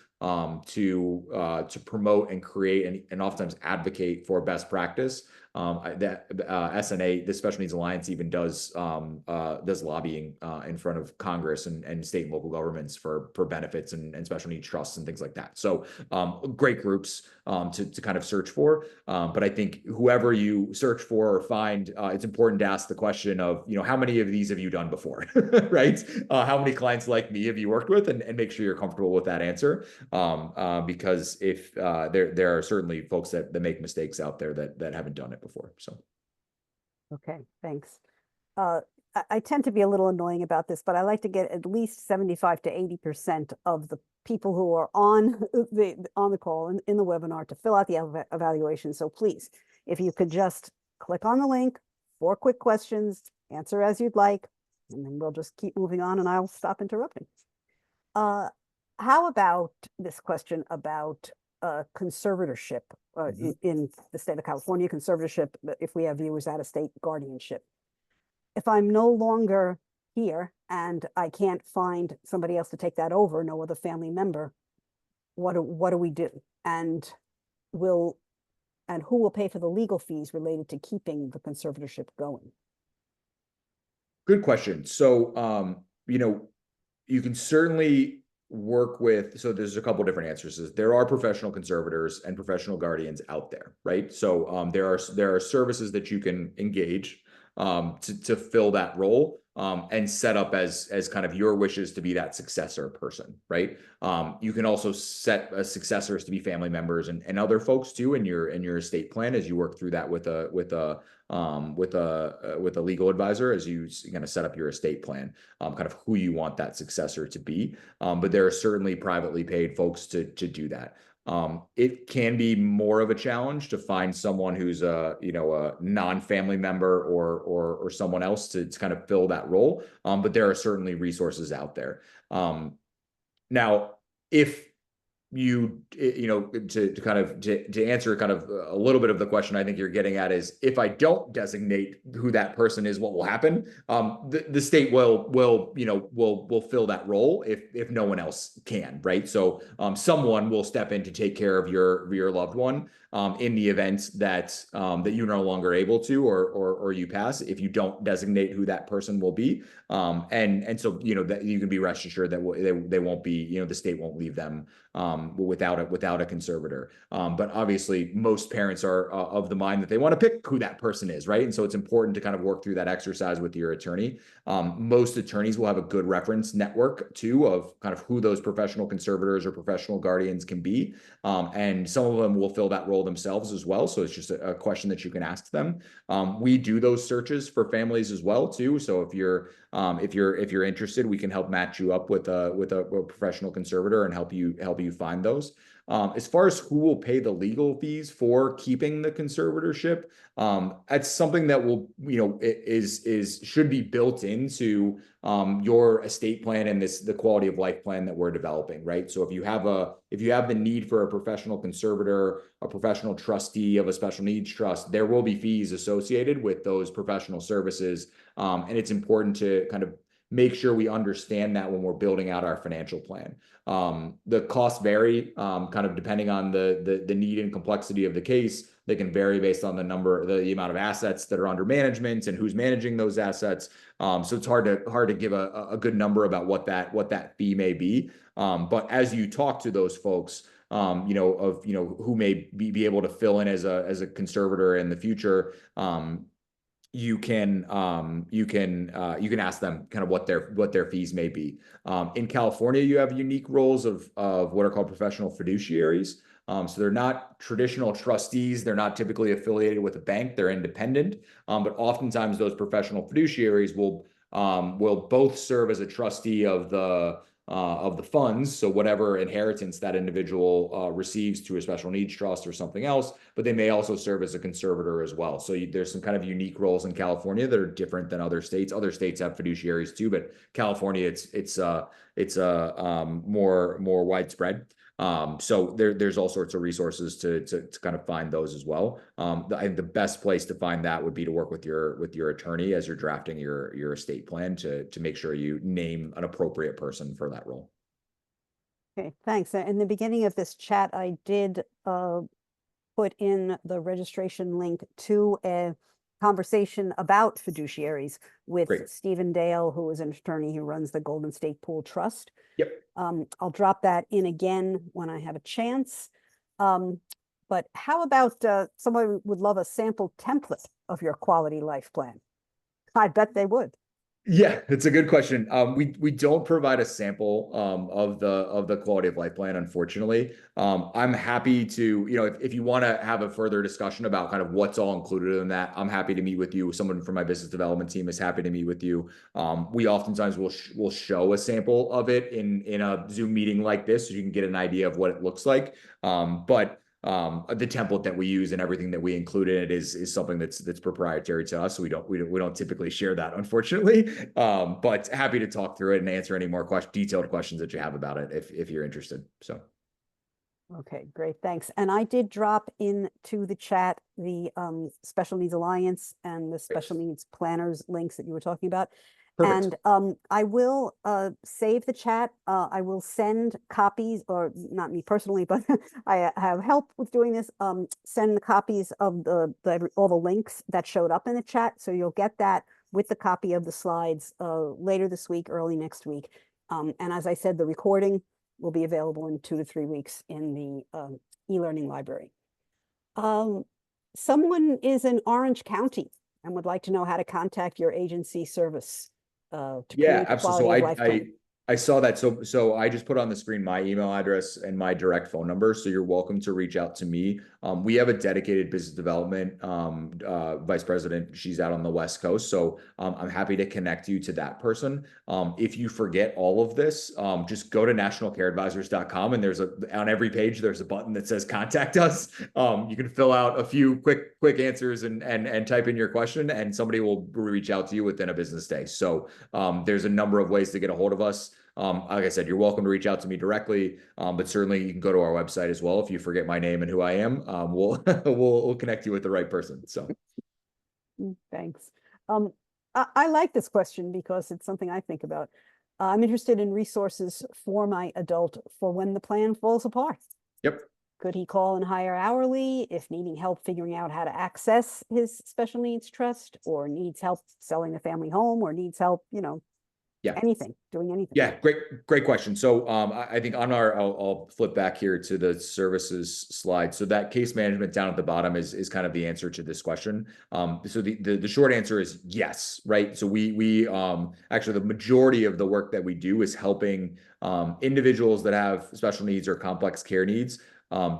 to promote and create and oftentimes advocate for best practice. SNA, the Special Needs Alliance, even does lobbying in front of Congress and state and local governments for benefits and special needs trusts and things like that. So great groups to kind of search for. But I think whoever you search for or find, it's important to ask the question of, how many of these have you done before, right? How many clients like me have you worked with, and make sure you're comfortable with that answer. Because if there are certainly folks that make mistakes out there that haven't done it before. So, Okay, thanks. I tend to be a little annoying about this, but I like to get at least 75 to 80% of the people who are on the call in the webinar to fill out the evaluation. So please, if you could just click on the link, 4 quick questions, answer as you'd like, and then we'll just keep moving on and I'll stop interrupting. How about this question about conservatorship in the state of California, conservatorship if we have viewers out of state, guardianship. If I'm no longer here and I can't find somebody else to take that over, no other family member, what do we do? And who will pay for the legal fees related to keeping the conservatorship going? good question. So, you can certainly work with, so there's a couple different answers. There are professional conservators and professional guardians out there, right? So there are services that you can engage to fill that role and set up as kind of your wishes to be that successor person, right? You can also set successors to be family members and other folks too in your estate plan as you work through that with a legal advisor as you kind of set up your estate plan, kind of who you want that successor to be. But there are certainly privately paid folks to do that. It can be more of a challenge to find someone who's a non-family member or someone else to kind of fill that role. But there are certainly resources out there. Now, if to answer kind of a little bit of the question I think you're getting at is, if I don't designate who that person is, what will happen? The state will fill that role if no one else can, right? So someone will step in to take care of your loved one in the event that you're no longer able to or you pass, if you don't designate who that person will be. And so that you can be rest assured that they won't be, the state won't leave them without a conservator. But obviously most parents are of the mind that they want to pick who that person is, right? And so it's important to kind of work through that exercise with your attorney. Most attorneys will have a good reference network too of kind of who those professional conservators or professional guardians can be. And some of them will fill that role themselves as well. So it's just a question that you can ask them. We do those searches for families as well too. So if you're interested, we can help match you up with a professional conservator and help you you find those. As far as who will pay the legal fees for keeping the conservatorship, that's something that will, should be built into your estate plan and the quality of life plan that we're developing, right? So if you have the need for a professional conservator, a professional trustee of a special needs trust, there will be fees associated with those professional services. And it's important to kind of make sure we understand that when we're building out our financial plan. The costs vary kind of depending on the need and complexity of the case. They can vary based on the amount of assets that are under management and who's managing those assets. So it's hard to give a good number about what that fee may be. But as you talk to those folks, who may be able to fill in as a conservator in the future, you can ask them kind of what their fees may be. In California, you have unique roles of what are called professional fiduciaries. So they're not traditional trustees. They're not typically affiliated with a bank. They're independent. But oftentimes those professional fiduciaries will both serve as a trustee of the funds, so whatever inheritance that individual receives through a special needs trust or something else, but they may also serve as a conservator as well. So there's some kind of unique roles in California that are different than other states. Other states have fiduciaries too, but California, it's more widespread. So there's all sorts of resources to kind of find those as well. The best place to find that would be to work with your attorney as you're drafting your estate plan to make sure you name an appropriate person for that role. Okay, thanks. In the beginning of this chat, I did put in the registration link to a conversation about fiduciaries with Great. Stephen Dale, who is an attorney who runs the Golden State Pool Trust. Yep. I'll drop that in again when I have a chance. But how about somebody would love a sample template of your quality life plan? I bet they would. Yeah, it's a good question. We don't provide a sample of the quality of life plan, unfortunately. I'm happy to, if you want to have a further discussion about kind of what's all included in that, I'm happy to meet with you. Someone from my business development team is happy to meet with you. We oftentimes will show a sample of it in a Zoom meeting like this, so you can get an idea of what it looks like. But the template that we use and everything that we include in it is something that's proprietary to us. So we don't typically share that, unfortunately. But happy to talk through it and answer any more detailed questions that you have about it if you're interested. So. Okay, great, thanks. And I did drop into the chat the Special Needs Alliance and the Special Needs Planners links that you were talking about. Perfect. And I will save the chat. I will send copies, or not me personally, but I have help with doing this. Send the copies of all the links that showed up in the chat. So you'll get that with the copy of the slides later this week, early next week. And as I said, the recording will be available in 2 to 3 weeks in the e-learning library. Someone is in Orange County and would like to know how to contact your agency service. Yeah, absolutely. So I saw that. So I just put on the screen my email address and my direct phone number. So you're welcome to reach out to me. We have a dedicated business development vice president. She's out on the West Coast. So I'm happy to connect you to that person. If you forget all of this, just go to nationalcareadvisors.com, and on every page, there's a button that says contact us. You can fill out a few quick answers and type in your question, and somebody will reach out to you within a business day. So there's a number of ways to get a hold of us. Like I said, you're welcome to reach out to me directly, but certainly you can go to our website as well. If you forget my name and who I am, we'll connect you with the right person. So thanks. I like this question because it's something I think about. I'm interested in resources for my adult for when the plan falls apart. Yep. Could he call and hire hourly if needing help figuring out how to access his special needs trust, or needs help selling a family home, or needs help, Yeah. doing anything? Yeah, great question. So I think I'll flip back here to the services slide. So that case management down at the bottom is kind of the answer to this question. So the short answer is yes, right? So we actually, the majority of the work that we do is helping individuals that have special needs or complex care needs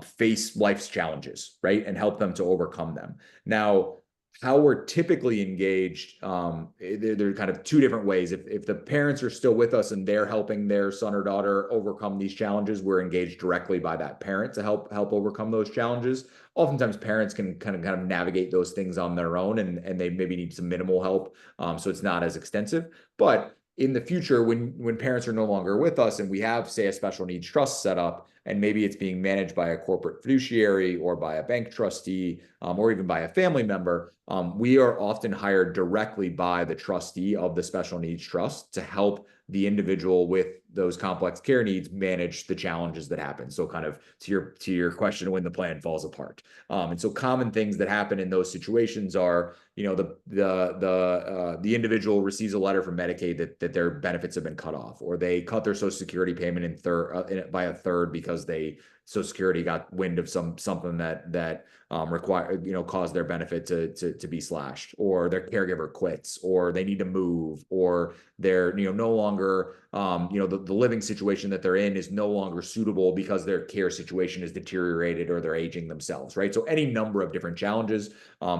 face life's challenges, right? And help them to overcome them. Now, how we're typically engaged, there are kind of two different ways. If the parents are still with us and they're helping their son or daughter overcome these challenges, we're engaged directly by that parent to help overcome those challenges. Oftentimes, parents can kind of navigate those things on their own, and they maybe need some minimal help, so it's not as extensive. But in the future, when parents are no longer with us and we have, say, a special needs trust set up, and maybe it's being managed by a corporate fiduciary or by a bank trustee, or even by a family member, we are often hired directly by the trustee of the special needs trust to help the individual with those complex care needs manage the challenges that happen. So kind of to your question, when the plan falls apart. And so common things that happen in those situations are, the individual receives a letter from Medicaid that their benefits have been cut off, or they cut their Social Security payment by a third because Social Security got wind of something that caused their benefit to be slashed, or their caregiver quits, or they need to move, or they're no longer the living situation that they're in is no longer suitable because their care situation is deteriorated or they're aging themselves, right? So any number of different challenges.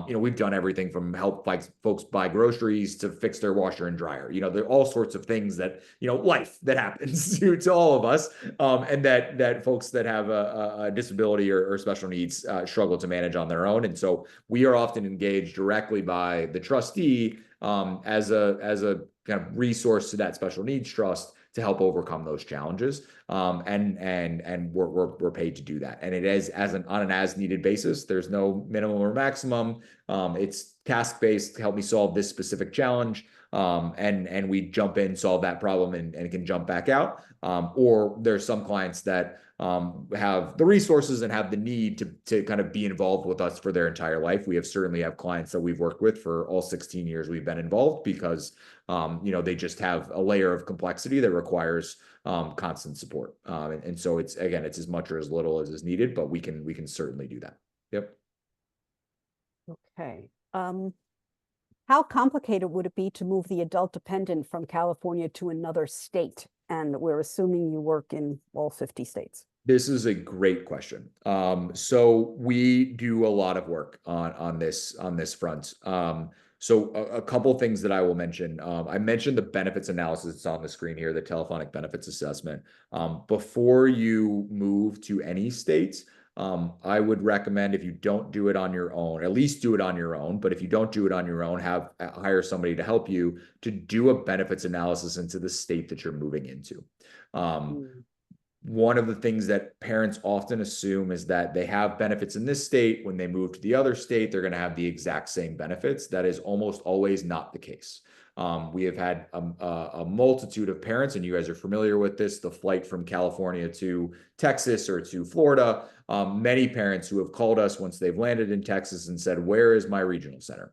We've done everything from help folks buy groceries to fix their washer and dryer. There are all sorts of things that life that happens to all of us, and that folks that have a disability or special needs struggle to manage on their own. And so we are often engaged directly by the trustee, as a kind of resource to that special needs trust to help overcome those challenges. And we're paid to do that. And it is on an as needed basis. There's no minimum or maximum. It's task based to help me solve this specific challenge. And we jump in, solve that problem, and can jump back out. Or there's some clients that have the resources and have the need to kind of be involved with us for their entire life. We certainly have clients that we've worked with for all 16 years we've been involved because they just have a layer of complexity that requires constant support. And so it's as much or as little as is needed, but we can certainly do that. Yep. Okay. How complicated would it be to move the adult dependent from California to another state? And we're assuming you work in all 50 states. This is a great question. So we do a lot of work on this front. So a couple things that I will mention. I mentioned the benefits analysis that's on the screen here, the telephonic benefits assessment. Before you move to any states, I would recommend, if you don't do it on your own, at least do it on your own. But if you don't do it on your own, hire somebody to help you to do a benefits analysis into the state that you're moving into. One of the things that parents often assume is that they have benefits in this state. When they move to the other state, they're going to have the exact same benefits. That is almost always not the case. We have had a multitude of parents, and you guys are familiar with this, the flight from California to Texas or to Florida. Many parents who have called us once they've landed in Texas and said, "Where is my regional center?"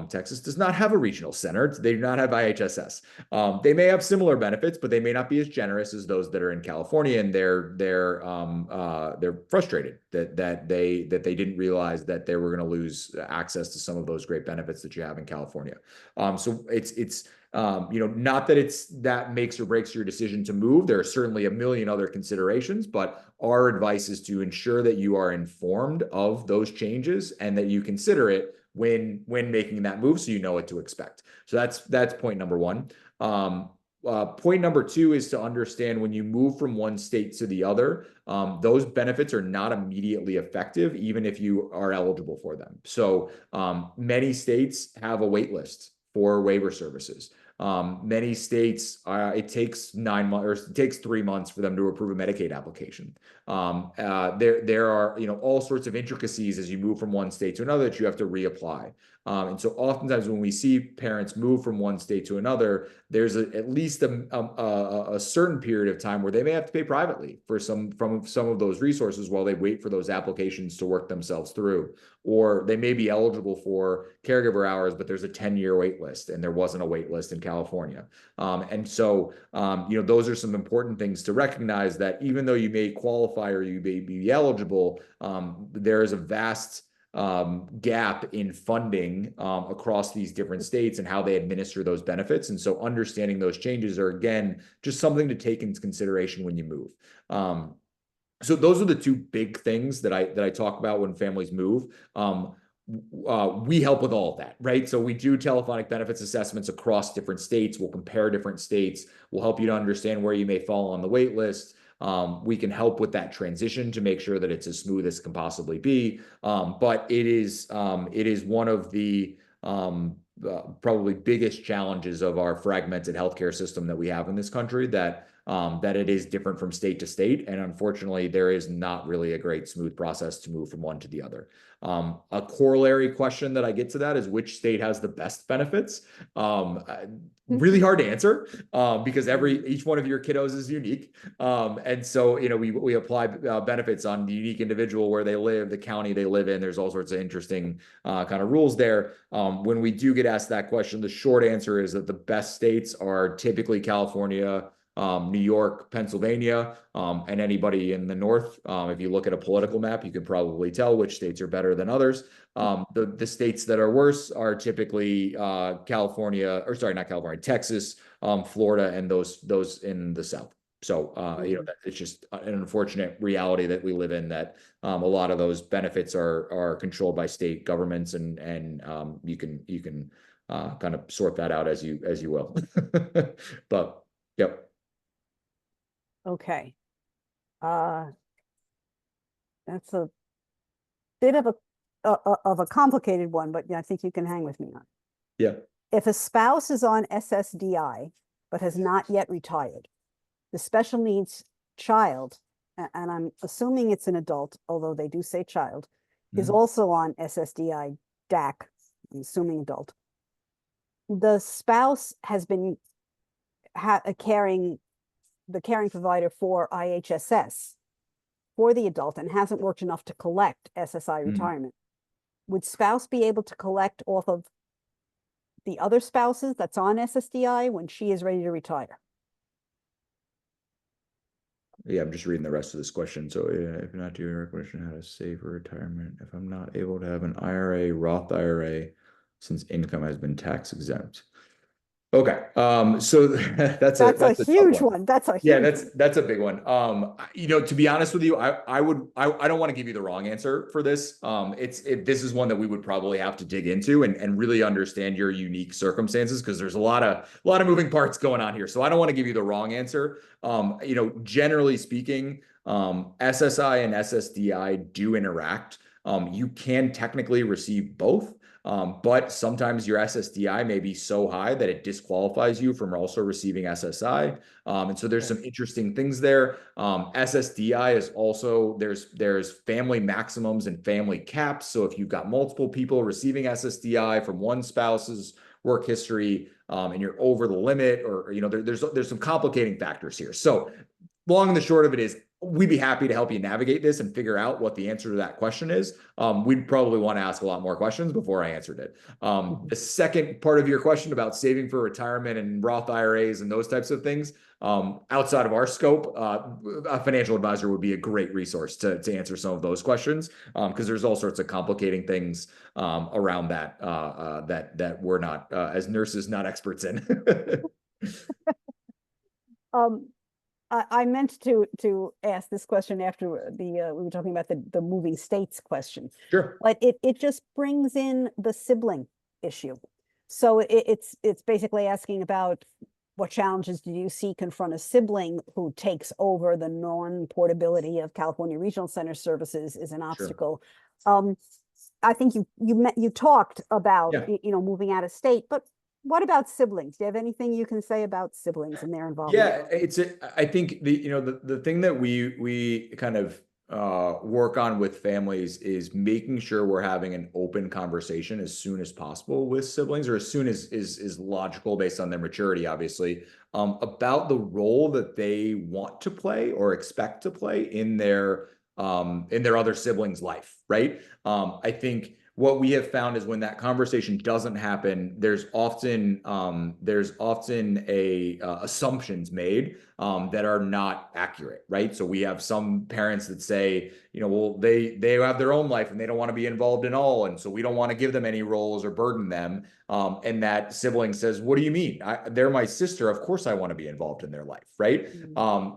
Texas does not have a regional center. They do not have IHSS. They may have similar benefits, but they may not be as generous as those that are in California, and they're frustrated that they didn't realize that they were going to lose access to some of those great benefits that you have in California. So it's not that that makes or breaks your decision to move. There are certainly a million other considerations, but our advice is to ensure that you are informed of those changes and that you consider it when making that move, so you know what to expect. So that's point number one. Point number two is to understand, when you move from one state to the other, those benefits are not immediately effective, even if you are eligible for them. So many states have a wait list for waiver services. Many states, it takes 9 months, or it takes 3 months for them to approve a Medicaid application. There are all sorts of intricacies as you move from one state to another that you have to reapply. And so oftentimes when we see parents move from one state to another, there's at least a certain period of time where they may have to pay privately for some of those resources while they wait for those applications to work themselves through. Or they may be eligible for caregiver hours, but there's a 10-year wait list, and there wasn't a wait list in California. And so those are some important things to recognize, that even though you may qualify or you may be eligible, there is a vast gap in funding across these different states and how they administer those benefits. And so understanding those changes are, again, just something to take into consideration when you move. So those are the two big things that I talk about when families move. we help with all of that, right? So we do telephonic benefits assessments across different states. We'll compare different states. We'll help you to understand where you may fall on the wait list. We can help with that transition to make sure that it's as smooth as it can possibly be. But it is one of the probably biggest challenges of our fragmented healthcare system that we have in this country, that it is different from state to state. And unfortunately, there is not really a great smooth process to move from one to the other. A corollary question that I get to that is, which state has the best benefits? Really hard to answer because each one of your kiddos is unique. And so, we apply benefits on the unique individual, where they live, the county they live in. There's all sorts of interesting kind of rules there. When we do get asked that question, the short answer is that the best states are typically California, New York, Pennsylvania, and anybody in the north. If you look at a political map, you can probably tell which states are better than others. The states that are worse are typically California, or sorry, not California, Texas, Florida, and those in the south. So, it's just an unfortunate reality that we live in, that a lot of those benefits are controlled by state governments, and you can kind of sort that out as you will. But yep. Okay. That's a bit of a complicated one, but I think you can hang with me on. Yeah. If a spouse is on SSDI but has not yet retired, the special needs child, and I'm assuming it's an adult, although they do say child, is also on SSDI DAC, I'm assuming adult. The spouse has been carrying the caring provider for IHSS for the adult and hasn't worked enough to collect SSI retirement. Would spouse be able to collect off of the other spouses that's on SSDI when she is ready to retire? Yeah, I'm just reading the rest of this question. So, if not doing your question, how to save for retirement if I'm not able to have an IRA, Roth IRA, since income has been tax exempt. Okay, so that's a huge one. That's a huge that's a big one. To be honest with you, I don't want to give you the wrong answer for this. This is one that we would probably have to dig into and really understand your unique circumstances, because there's a lot of moving parts going on here. So I don't want to give you the wrong answer. Generally speaking, SSI and SSDI do interact. You can technically receive both. But sometimes your SSDI may be so high that it disqualifies you from also receiving SSI. And so there's some interesting things there. SSDI is also, there's family maximums and family caps. So if you've got multiple people receiving SSDI from one spouse's work history, and you're over the limit, or, there's some complicating factors here. So long and the short of it is, we'd be happy to help you navigate this and figure out what the answer to that question is. We'd probably want to ask a lot more questions before I answered it. The second part of your question about saving for retirement and Roth IRAs and those types of things, outside of our scope, a financial advisor would be a great resource to answer some of those questions, because there's all sorts of complicating things around that that we're not, as nurses, not experts in. I meant to ask this question after we were talking about the moving states question. Sure. But it just brings in the sibling issue. So it's basically asking about, what challenges do you see confront a sibling who takes over the non-portability of California Regional Center services is an obstacle. Sure. I think you talked about moving out of state, but what about siblings? Do you have anything you can say about siblings and their involvement? Yeah, I think the thing that we kind of work on with families is making sure we're having an open conversation as soon as possible with siblings, or as soon as is logical based on their maturity, obviously, about the role that they want to play or expect to play in their other siblings' life, right? I think what we have found is, when that conversation doesn't happen, there's often assumptions made that are not accurate, right? So we have some parents that say, well, they have their own life and they don't want to be involved in all, and so we don't want to give them any roles or burden them. And that sibling says, what do you mean? They're my sister. Of course I want to be involved in their life, right?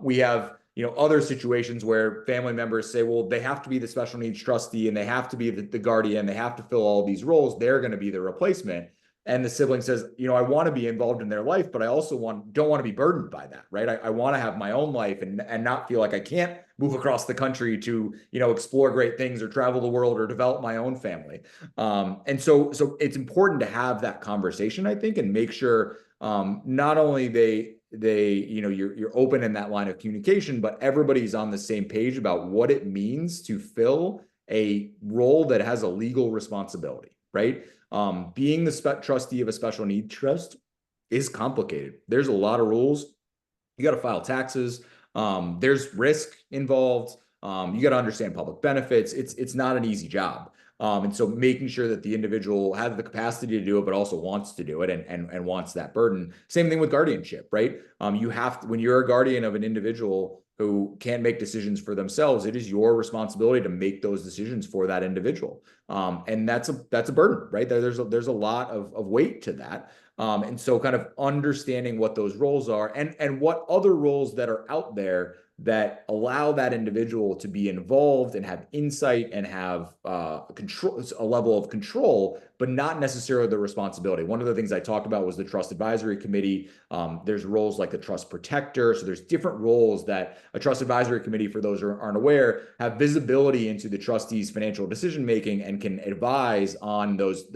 We have other situations where family members say, well, they have to be the special needs trustee and they have to be the guardian, they have to fill all these roles, they're going to be the replacement. And the sibling says, I want to be involved in their life, but I also don't want to be burdened by that, right? I want to have my own life and not feel like I can't move across the country to, explore great things or travel the world or develop my own family. And so it's important to have that conversation, I think, and make sure not only you're open in that line of communication, but everybody's on the same page about what it means to fill a role that has a legal responsibility, right? Being the trustee of a special needs trust is complicated. There's a lot of rules. You got to file taxes. There's risk involved. You got to understand public benefits. It's not an easy job. And so making sure that the individual has the capacity to do it, but also wants to do it and wants that burden. Same thing with guardianship, right? You have to, when you're a guardian of an individual who can't make decisions for themselves, it is your responsibility to make those decisions for that individual. And that's a burden, right? There's a lot of weight to that. And so kind of understanding what those roles are and what other roles that are out there that allow that individual to be involved and have insight and have control, a level of control, but not necessarily the responsibility. One of the things I talked about was the trust advisory committee. There's roles like the trust protector. So there's different roles that a trust advisory committee, for those who aren't aware, have visibility into the trustee's financial decision making and can advise on those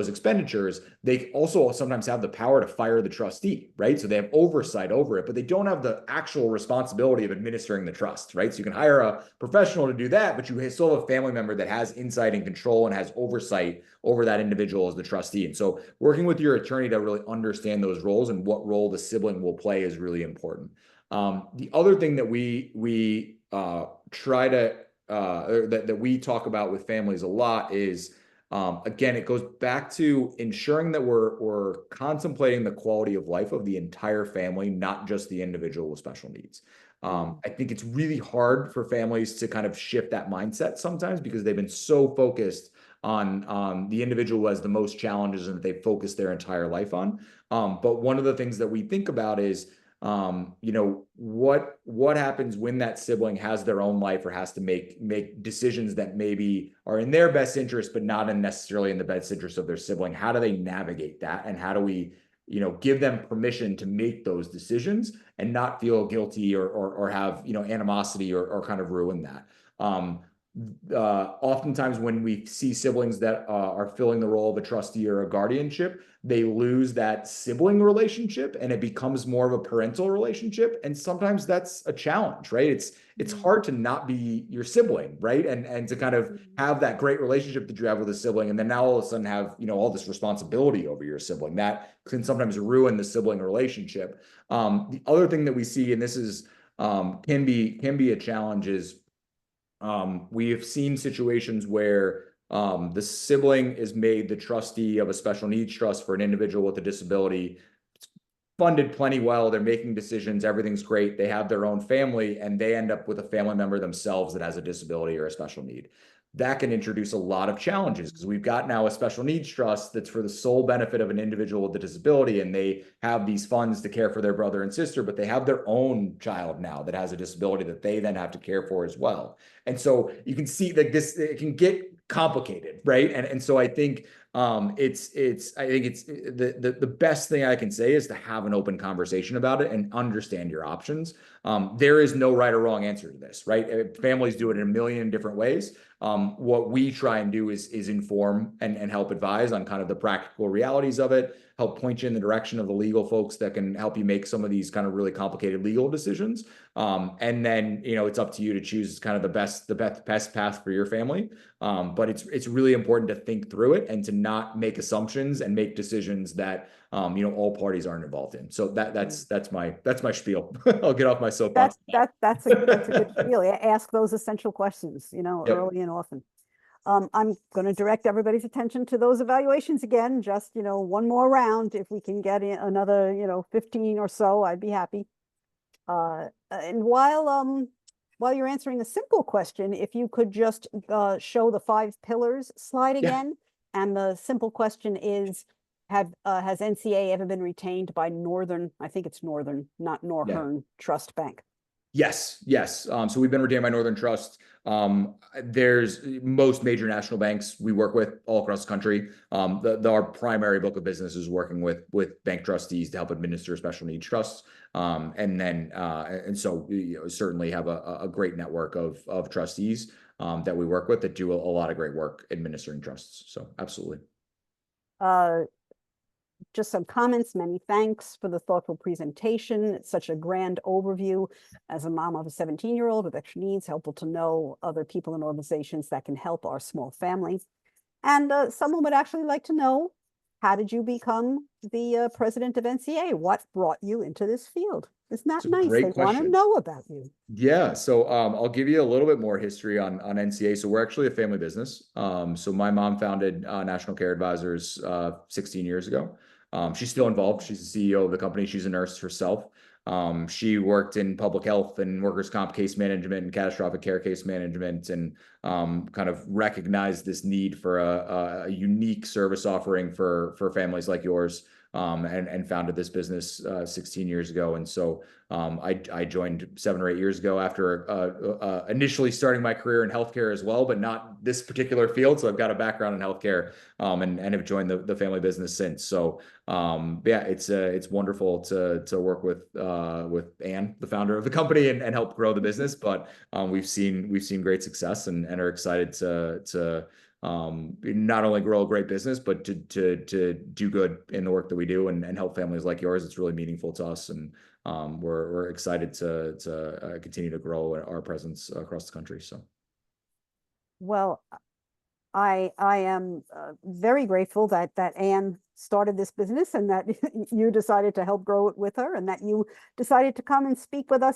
expenditures. They also sometimes have the power to fire the trustee, right? So they have oversight over it, but they don't have the actual responsibility of administering the trust, right? So you can hire a professional to do that, but you still have a family member that has insight and control and has oversight over that individual as the trustee. And so working with your attorney to really understand those roles and what role the sibling will play is really important. The other thing that we try to, that we talk about with families a lot is, again, it goes back to ensuring that we're contemplating the quality of life of the entire family, not just the individual with special needs. I think it's really hard for families to kind of shift that mindset sometimes because they've been so focused on the individual who has the most challenges and that they focus their entire life on. But one of the things that we think about is, what happens when that sibling has their own life or has to make decisions that maybe are in their best interest, but not necessarily in the best interest of their sibling? How do they navigate that? And how do we, give them permission to make those decisions and not feel guilty or have, animosity or kind of ruin that? Oftentimes when we see siblings that are filling the role of a trustee or a guardianship, they lose that sibling relationship and it becomes more of a parental relationship. And sometimes that's a challenge, right? It's hard to not be your sibling, right? And to kind of have that great relationship that you have with a sibling, and then now all of a sudden have, all this responsibility over your sibling. That can sometimes ruin the sibling relationship. The other thing that we see, and this is can be a challenge, is we have seen situations where the sibling is made the trustee of a special needs trust for an individual with a disability. It's funded plenty well. They're making decisions. Everything's great. They have their own family and they end up with a family member themselves that has a disability or a special need. That can introduce a lot of challenges because we've got now a special needs trust that's for the sole benefit of an individual with a disability, and they have these funds to care for their brother and sister, but they have their own child now that has a disability that they then have to care for as well. And so you can see that it can get complicated, right? And so I think the best thing I can say is to have an open conversation about it and understand your options. There is no right or wrong answer to this, right? Families do it in a million different ways. What we try and do is inform and help advise on kind of the practical realities of it, help point you in the direction of the legal folks that can help you make some of these kind of really complicated legal decisions. And then, it's up to you to choose kind of the best path for your family. But it's really important to think through it and to not make assumptions and make decisions that, all parties aren't involved in. So that's my spiel. I'll get off my soapbox. That's a good spiel. Ask those essential questions, Yep. early and often. I'm going to direct everybody's attention to those evaluations again, just, one more round. If we can get in another, 15 or so, I'd be happy. And while you're answering a simple question, if you could just show the 5 pillars slide again. And the simple question is, has NCA ever been retained by Northern, I think it's Northern, not Northern Trust Bank? Yes, yes. So we've been retained by Northern Trust. There's most major national banks we work with all across the country. Our primary book of business is working with bank trustees to help administer special needs trusts. And so we certainly have a great network of trustees that we work with that do a lot of great work administering trusts. So absolutely. Just some comments. Many thanks for the thoughtful presentation. It's such a grand overview. As a mom of a 17-year-old with extra needs, helpful to know other people and organizations that can help our small family. And someone would actually like to know, how did you become the president of NCA? What brought you into this field? Isn't that It's a nice? great They want to question. know about you. Yeah, so I'll give you a little bit more history on NCA. So we're actually a family business. So my mom founded National Care Advisors 16 years ago. She's still involved. She's the CEO of the company. She's a nurse herself. She worked in public health and workers' comp case management and catastrophic care case management, and kind of recognized this need for a unique service offering for families like yours, and founded this business 16 years ago. And so I joined 7 or 8 years ago after initially starting my career in healthcare as well, but not this particular field. So I've got a background in healthcare, and have joined the family business since. So yeah, it's wonderful to work with Anne, the founder of the company, and help grow the business. But we've seen great success, and are excited to not only grow a great business, but to do good in the work that we do, and help families like yours. It's really meaningful to us, and we're excited to continue to grow our presence across the country. So, Well, I am very grateful that Anne started this business, and that you decided to help grow it with her, and that you decided to come and speak with us